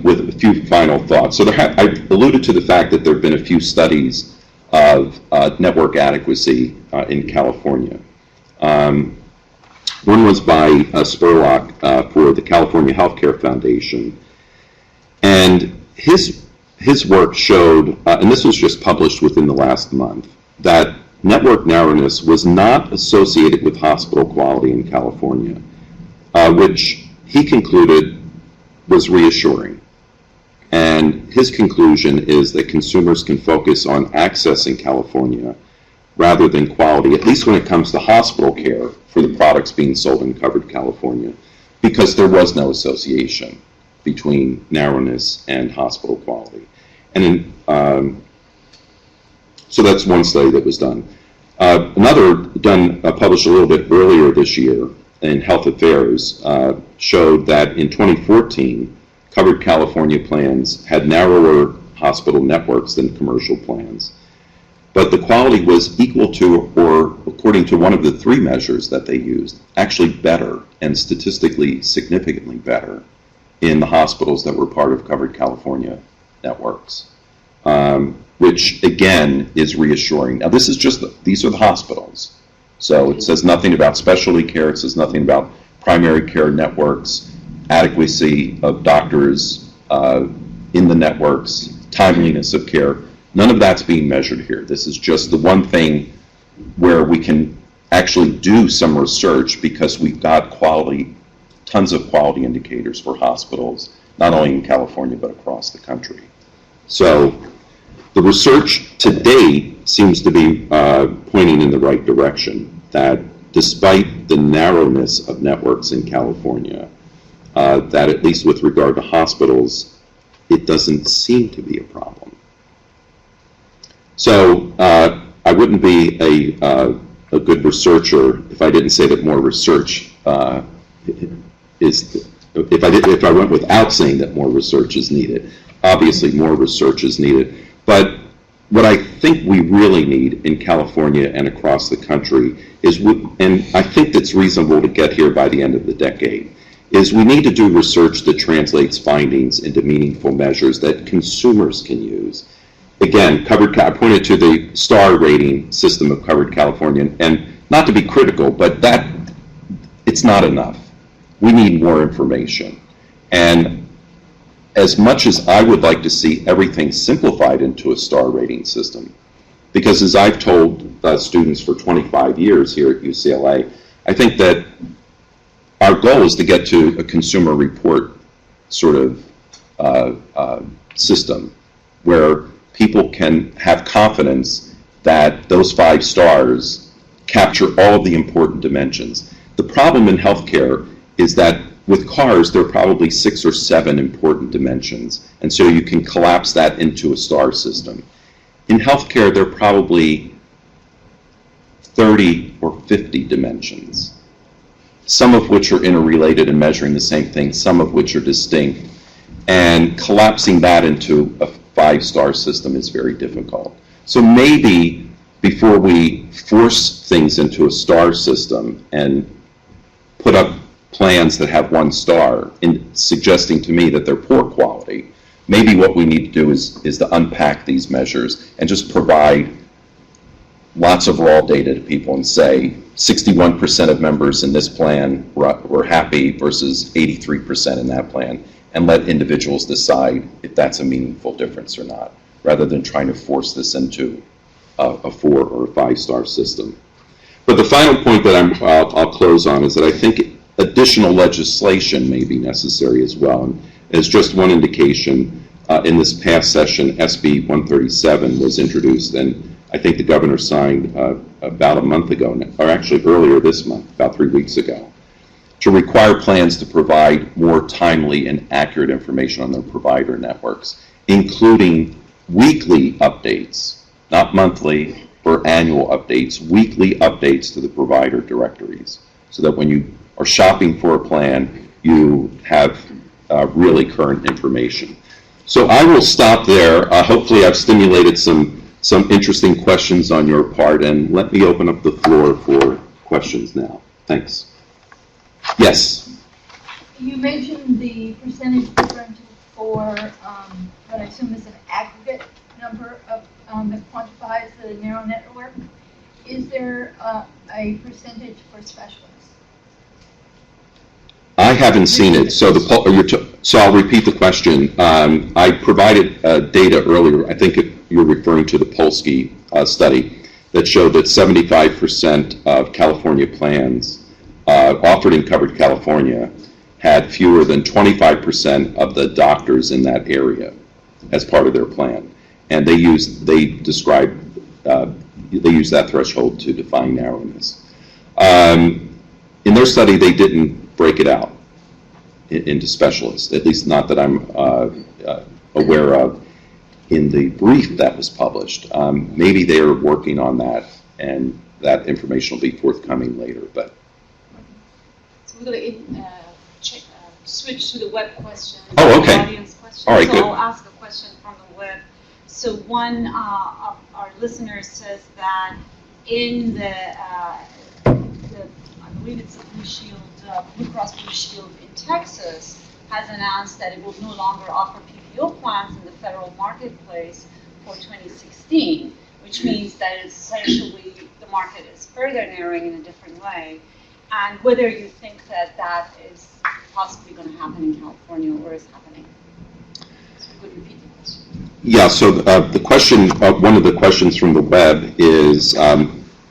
With a few final thoughts. So I alluded to the fact that there have been a few studies of network adequacy in California. One was by Spurlock for the California Healthcare Foundation, and his work showed, and this was just published within the last month, that network narrowness was not associated with hospital quality in California, which he concluded was reassuring. And his conclusion is that consumers can focus on access in California rather than quality, at least when it comes to hospital care for the products being sold in covered California, because there was no association between narrowness and hospital quality. And so that's one study that was done. Another published a little bit earlier this year in Health Affairs showed that in 2014, covered California plans had narrower hospital networks than commercial plans. But the quality was equal to, or according to one of the three measures that they used, actually better and statistically significantly better in the hospitals that were part of covered California networks, which again is reassuring. Now this is these are the hospitals. So it says nothing about specialty care, it says nothing about primary care networks, adequacy of doctors in the networks, timeliness of care. None of that's being measured here. This is just the one thing where we can actually do some research because we've got quality tons of quality indicators for hospitals, not only in California, but across the country. So the research to date seems to be pointing in the right direction, that despite the narrowness of networks in California, that at least with regard to hospitals, it doesn't seem to be a problem. So I wouldn't be a good researcher if I didn't say that more research if I went without saying that more research is needed. Obviously, more research is needed. But what I think we really need in California and across the country is, and I think it's reasonable to get here by the end of the decade, is we need to do research that translates findings into meaningful measures that consumers can use. Again, I pointed to the star rating system of Covered California, and not to be critical, but it's not enough. We need more information. And as much as I would like to see everything simplified into a star rating system, because as I've told students for 25 years here at UCLA, I think that our goal is to get to a consumer report sort of system where people can have confidence that those 5 stars capture all of the important dimensions. The problem in healthcare is that with cars, there are probably 6 or 7 important dimensions, and so you can collapse that into a star system. In healthcare, there are probably 30 or 50 dimensions, some of which are interrelated and measuring the same thing, some of which are distinct, and collapsing that into a 5-star system is very difficult. So maybe before we force things into a star system and put up plans that have 1 star, in suggesting to me that they're poor quality, maybe what we need to do is to unpack these measures and just provide lots of raw data to people and say 61% of members in this plan were happy versus 83% in that plan, and let individuals decide if that's a meaningful difference or not, rather than trying to force this into a 4 or a 5-star system. But the final point that I'll close on is that I think additional legislation may be necessary as well. And as just one indication, in this past session, SB 137 was introduced, and I think the governor signed about a month ago, or actually earlier this month, about 3 weeks ago, to require plans to provide more timely and accurate information on their provider networks, including weekly updates, not monthly or annual updates, weekly updates to the provider directories, so that when you are shopping for a plan, you have really current information. So I will stop there. Hopefully I've stimulated some interesting questions on your part, and let me open up the floor for questions now. Thanks. Yes? You mentioned the percentage differential for what I assume is an aggregate number of that quantifies the narrow network. Is there a percentage for specialists? I haven't seen it, so so I'll repeat the question. I provided data earlier. I think you're referring to the Kominski study that showed that 75% of California plans offered in Covered California had fewer than 25% of the doctors in that area as part of their plan, and they use that threshold to define narrowness. In their study, they didn't break it out into specialists, at least not that I'm aware of in the brief that was published. Maybe they are working on that, and that information will be forthcoming later. But so we're going to switch to the web question. Oh, okay. Audience question. All right, so good. I'll ask a question from the web. So one of our listeners says that in I believe it's a Blue Shield, Blue Cross Blue Shield in Texas has announced that it will no longer offer PPO plans in the federal marketplace for 2016, which means that essentially the market is further narrowing in a different way. And whether you think that that is possibly going to happen in California or is happening. So we could repeat the question. yeah, so the question, one of the questions from the web is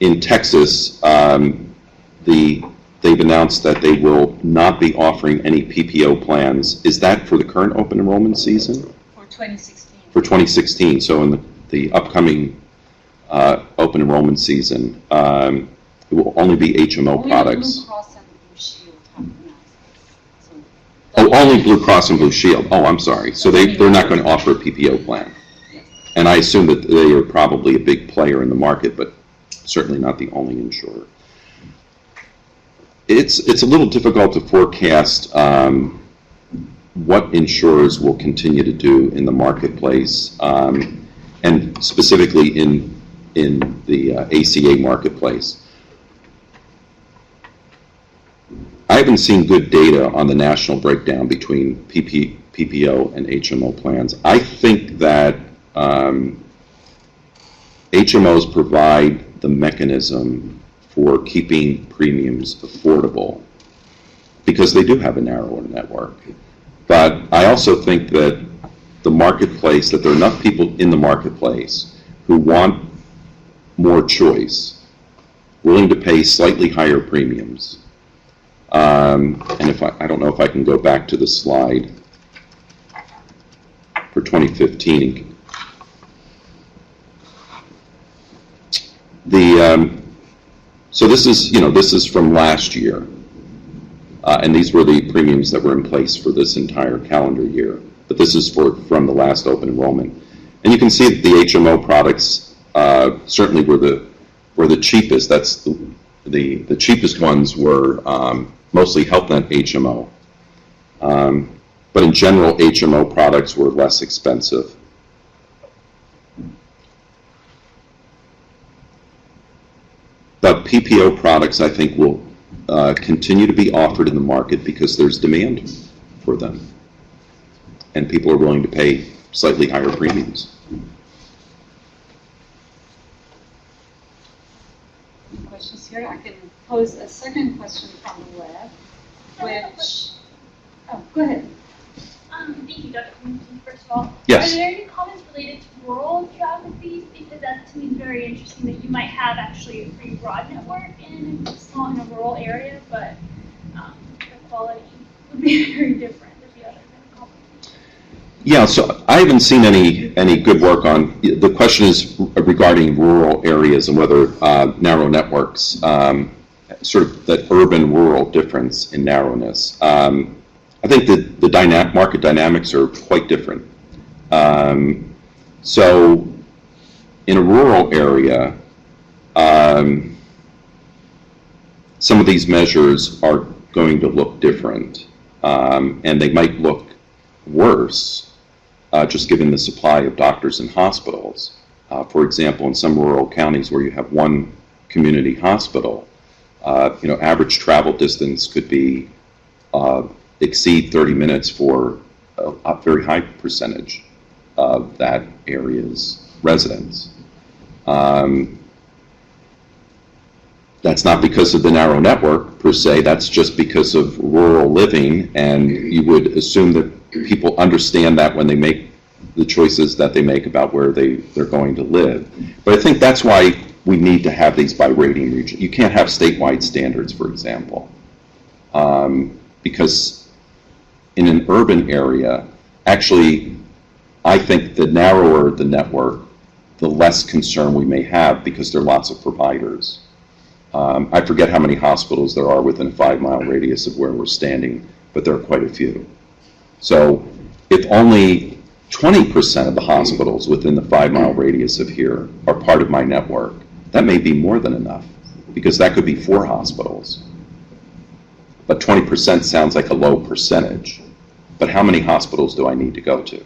in Texas, the they've announced that they will not be offering any PPO plans. Is that for the current open enrollment season? For 2016. For 2016, so in the upcoming open enrollment season, it will only be HMO Only products. Blue Cross and Blue Shield have announced this. So Oh, only Blue Cross and Blue Shield. Oh, I'm sorry. So they're not going to offer a PPO plan. yes. And I assume that they are probably a big player in the market, but certainly not the only insurer. It's a little difficult to forecast what insurers will continue to do in the marketplace, and specifically in the ACA marketplace. I haven't seen good data on the national breakdown between PPO and HMO plans. I think that HMOs provide the mechanism for keeping premiums affordable because they do have a narrower network. But I also think that the marketplace, that there are enough people in the marketplace who want more choice, willing to pay slightly higher premiums. And if I don't know if I can go back to the slide for 2015. So this is from last year, and these were the premiums that were in place for this entire calendar year. But this is from the last open enrollment, and you can see that the HMO products certainly were the cheapest. That's the cheapest ones were mostly Health Net HMO, but in general, HMO products were less expensive. But PPO products, I think, will continue to be offered in the market because there's demand for them, and people are willing to pay slightly higher premiums. Questions here? I can pose a second question from the web, which, oh, go ahead. Thank you, Dr. Kominski, first of all. Yes. Are there any comments related to rural geographies? Because that to me is very interesting that you might have actually a pretty broad network in a rural area, but the quality would be very different if you had a company. Yeah, so I haven't seen any good work on, the question is regarding rural areas and whether narrow networks, sort of that urban-rural difference in narrowness. I think that the market dynamics are quite different. So in a rural area, some of these measures are going to look different, and they might look worse, just given the supply of doctors and hospitals. For example, in some rural counties where you have one community hospital, average travel distance could be exceed 30 minutes for a very high percentage of that area's residents. That's not because of the narrow network per se, that's just because of rural living, and you would assume that people understand that when they make the choices that they make about where they're going to live. But I think that's why we need to have these by rating region. You can't have statewide standards, for example, because in an urban area, actually, I think the narrower the network, the less concern we may have because there are lots of providers. I forget how many hospitals there are within a 5-mile radius of where we're standing, but there are quite a few. So if only 20% of the hospitals within the 5-mile radius of here are part of my network, that may be more than enough, because that could be 4 hospitals. But 20% sounds like a low percentage. But how many hospitals do I need to go to?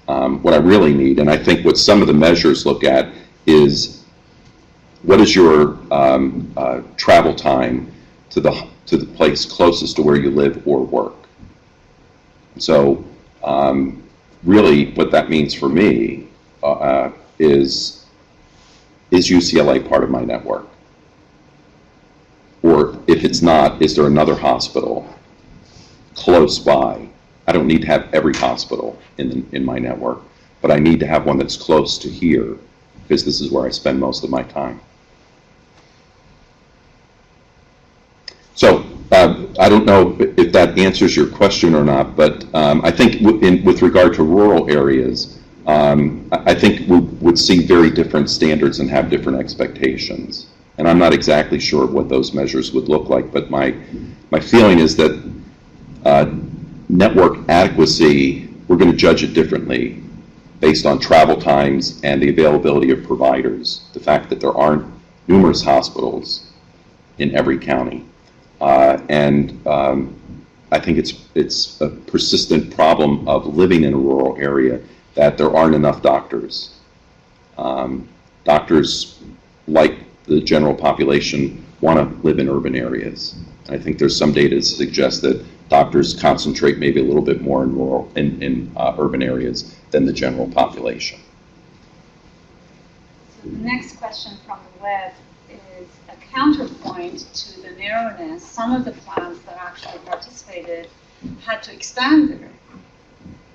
What I really need, and I think what some of the measures look at, is what is your travel time to the place closest to where you live or work. So really what that means for me is UCLA part of my network? Or if it's not, is there another hospital close by? I don't need to have every hospital in my network, but I need to have one that's close to here, because this is where I spend most of my time. So I don't know if that answers your question or not, but I think with regard to rural areas, I think we would see very different standards and have different expectations. And I'm not exactly sure what those measures would look like, but my feeling is that network adequacy, we're going to judge it differently based on travel times and the availability of providers. The fact that there aren't numerous hospitals in every county. I think it's a persistent problem of living in a rural area that there aren't enough doctors. Doctors, like the general population, want to live in urban areas. I think there's some data to suggest that doctors concentrate maybe a little bit more in urban areas than the general population. So the next question from the web is a counterpoint to the narrowness. Some of the plans that actually participated had to expand their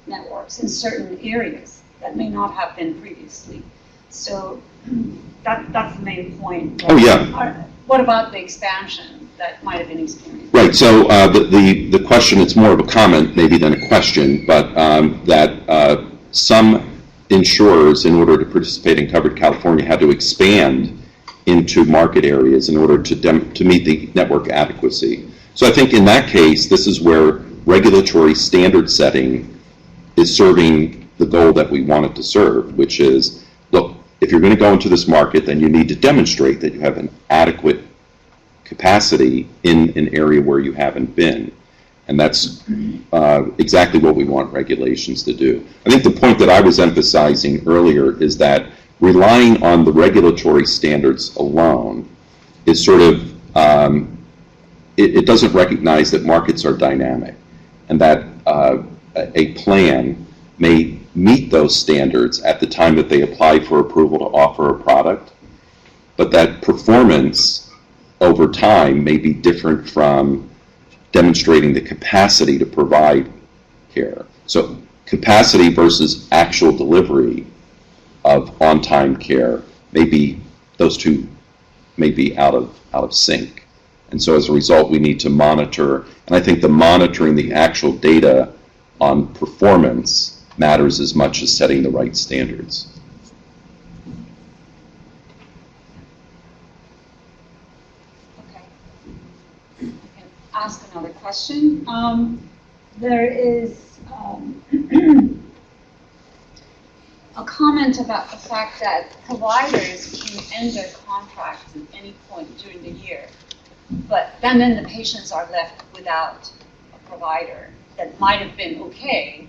networks in certain areas that may not have been previously. So that's the main point. Oh, yeah. What about the expansion that might have been experienced? Right, so the question, it's more of a comment maybe than a question, but that some insurers, in order to participate in Covered California, had to expand into market areas in order to meet the network adequacy. So I think in that case, this is where regulatory standard setting is serving the goal that we want it to serve, which is, look, if you're going to go into this market, then you need to demonstrate that you have an adequate capacity in an area where you haven't been. And that's exactly what we want regulations to do. I think the point that I was emphasizing earlier is that relying on the regulatory standards alone is sort of, it doesn't recognize that markets are dynamic and that a plan may meet those standards at the time that they apply for approval to offer a product, but that performance over time may be different from demonstrating the capacity to provide care. So capacity versus actual delivery of on-time care, maybe those two may be out of sync. And so as a result, we need to monitor, and I think the monitoring the actual data on performance matters as much as setting the right standards. Okay. I can ask another question. There is a comment about the fact that providers can end their contracts at any point during the year, but then the patients are left without a provider that might have been okay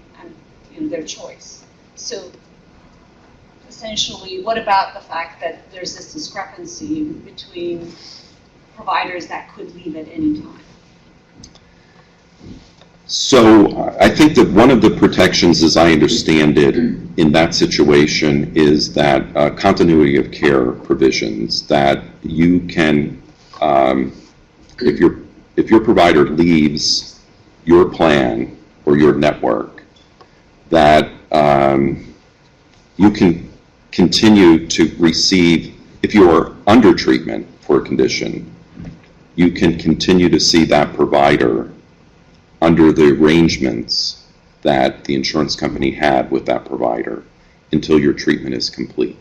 and their choice. So essentially, what about the fact that there's this discrepancy between providers that could leave at any time? So I think that one of the protections, as I understand it, in that situation is that continuity of care provisions that you can, if your provider leaves your plan or your network, that you can continue to receive, if you are under treatment for a condition, you can continue to see that provider under the arrangements that the insurance company had with that provider until your treatment is complete.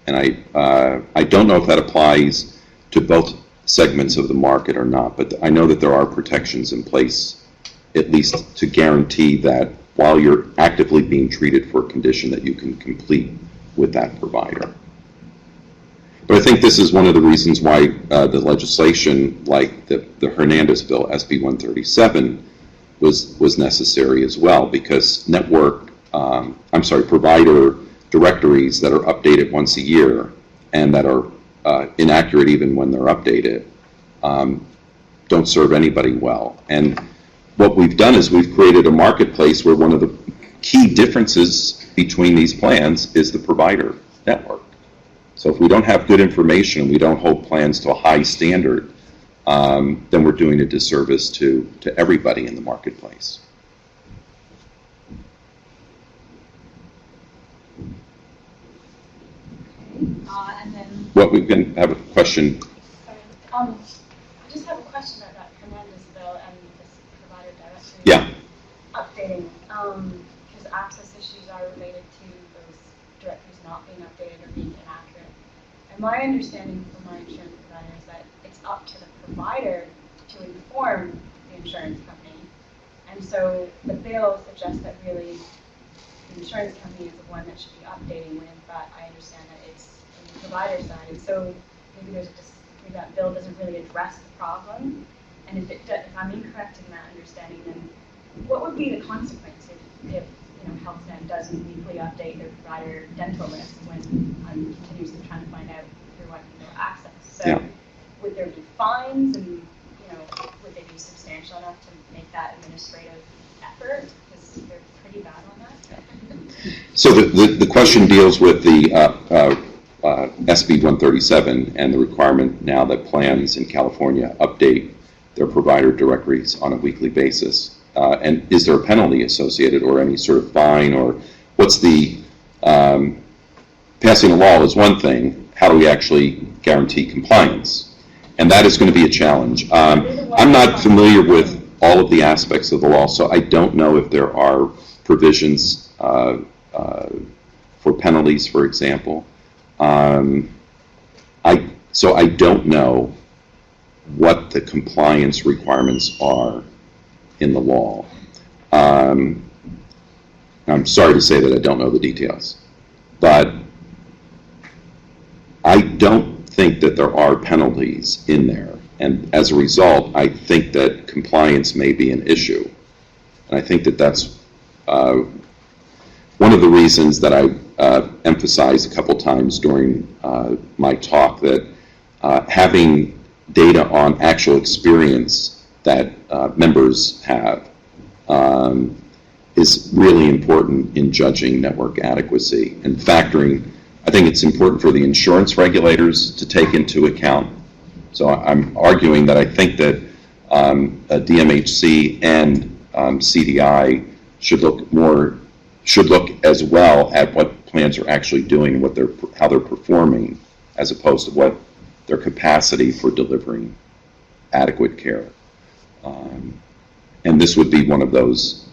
And I don't know if that applies to both segments of the market or not, but I know that there are protections in place, at least to guarantee that while you're actively being treated for a condition that you can complete with that provider. But I think this is one of the reasons why the legislation, like the Hernandez bill, SB 137, was necessary as well, because provider directories that are updated once a year and that are inaccurate even when they're updated don't serve anybody well. And what we've done is we've created a marketplace where one of the key differences between these plans is the provider network. So if we don't have good information, we don't hold plans to a high standard, then we're doing a disservice to everybody in the marketplace. And then Well, we can have a question. just have a question about that tremendous bill and this provider directory. Yeah. Updating, because access issues are related to those directories not being updated or being inaccurate. And my understanding from my insurance provider is that it's up to the provider to inform the insurance company. And so the bill suggests that really the insurance company is the one that should be updating with, but I understand that it's on the provider side. And so maybe maybe that bill doesn't really address the problem. And if I'm incorrect in that understanding, then what would be the consequence if Health Net doesn't weekly update their provider dental list when I'm continuously trying to find out through what access? So would there be fines, and would they be substantial enough to make that administrative effort? Because they're pretty bad on that. So the question deals with the SB 137 and the requirement now that plans in California update their provider directories on a weekly basis. And is there a penalty associated or any sort of fine, or what's the, passing a law is one thing, how do we actually guarantee compliance? And that is going to be a challenge. I'm not familiar with all of the aspects of the law, so I don't know if there are provisions for penalties, for example. So I don't know what the compliance requirements are in the law. I'm sorry to say that I don't know the details, but I don't think that there are penalties in there, and as a result, I think that compliance may be an issue, and I think that that's one of the reasons that I emphasized a couple times during my talk, that having data on actual experience that members have is really important in judging network adequacy and factoring. I think it's important for the insurance regulators to take into account. So I'm arguing that I think that DMHC and CDI should look as well at what plans are actually doing and how they're performing, as opposed to what their capacity for delivering adequate care. And this would be one of those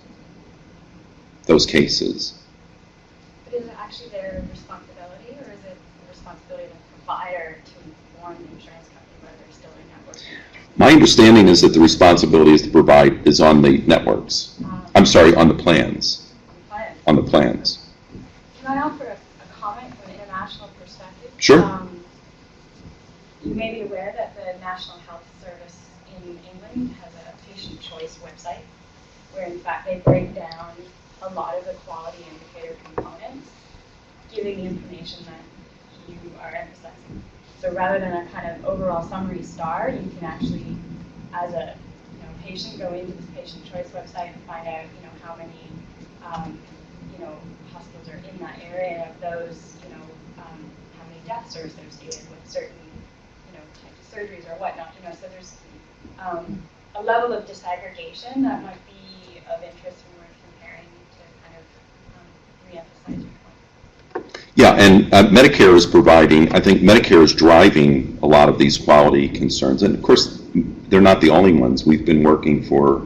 cases. But is it actually their responsibility, or is it the responsibility of the provider to inform the insurance company whether they're still in network? My understanding is that the responsibility is on the networks. I'm sorry, on the plans. On the plans. Can I offer a comment from an international perspective? Sure. You may be aware that the National Health Service in England has a patient choice website where, in fact, they break down a lot of the quality indicator components, giving the information that you are emphasizing. So rather than a kind of overall summary star, you can actually, as a patient, go into this patient choice website and find out how many hospitals are in that area, of those how many deaths are associated with certain types of surgeries or whatnot. So there's a level of disaggregation that might be of interest when we're comparing to kind of re-emphasize your point. Yeah, and Medicare is providing, I think Medicare is driving a lot of these quality concerns. And of course, they're not the only ones. We've been working for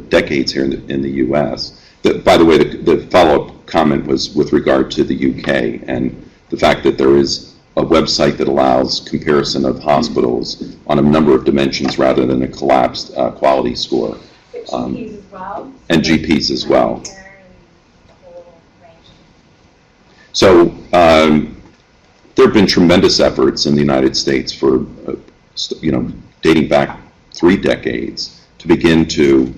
decades here in the U.S. By the way, the follow-up comment was with regard to the UK and the fact that there is a website that allows comparison of hospitals on a number of dimensions rather than a collapsed quality score. But GPs as well. And GPs as well. And the whole range. So there have been tremendous efforts in the United States for, dating back 3 decades to begin to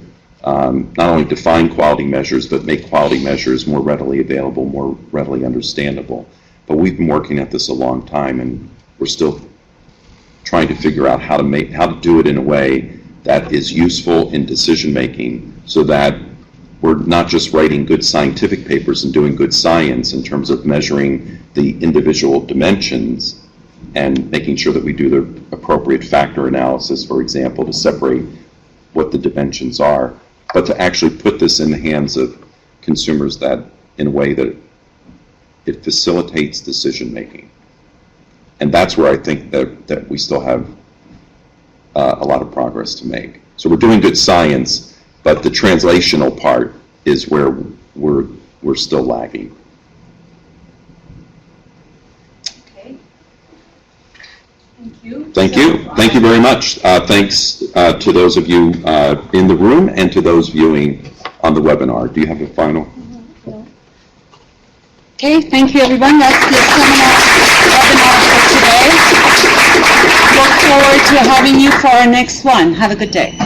not only define quality measures, but make quality measures more readily available, more readily understandable. But we've been working at this a long time, and we're still trying to figure out how to do it in a way that is useful in decision making, so that we're not just writing good scientific papers and doing good science in terms of measuring the individual dimensions and making sure that we do the appropriate factor analysis, for example, to separate what the dimensions are, but to actually put this in the hands of consumers in a way that it facilitates decision making. And that's where I think that we still have a lot of progress to make. So we're doing good science, but the translational part is where we're still lagging. Okay. Thank you. Thank you. Thank you very much. Thanks to those of you in the room and to those viewing on the webinar. Do you have a final? Okay, thank you, everyone. That's the webinar for today. Look forward to having you for our next one. Have a good day.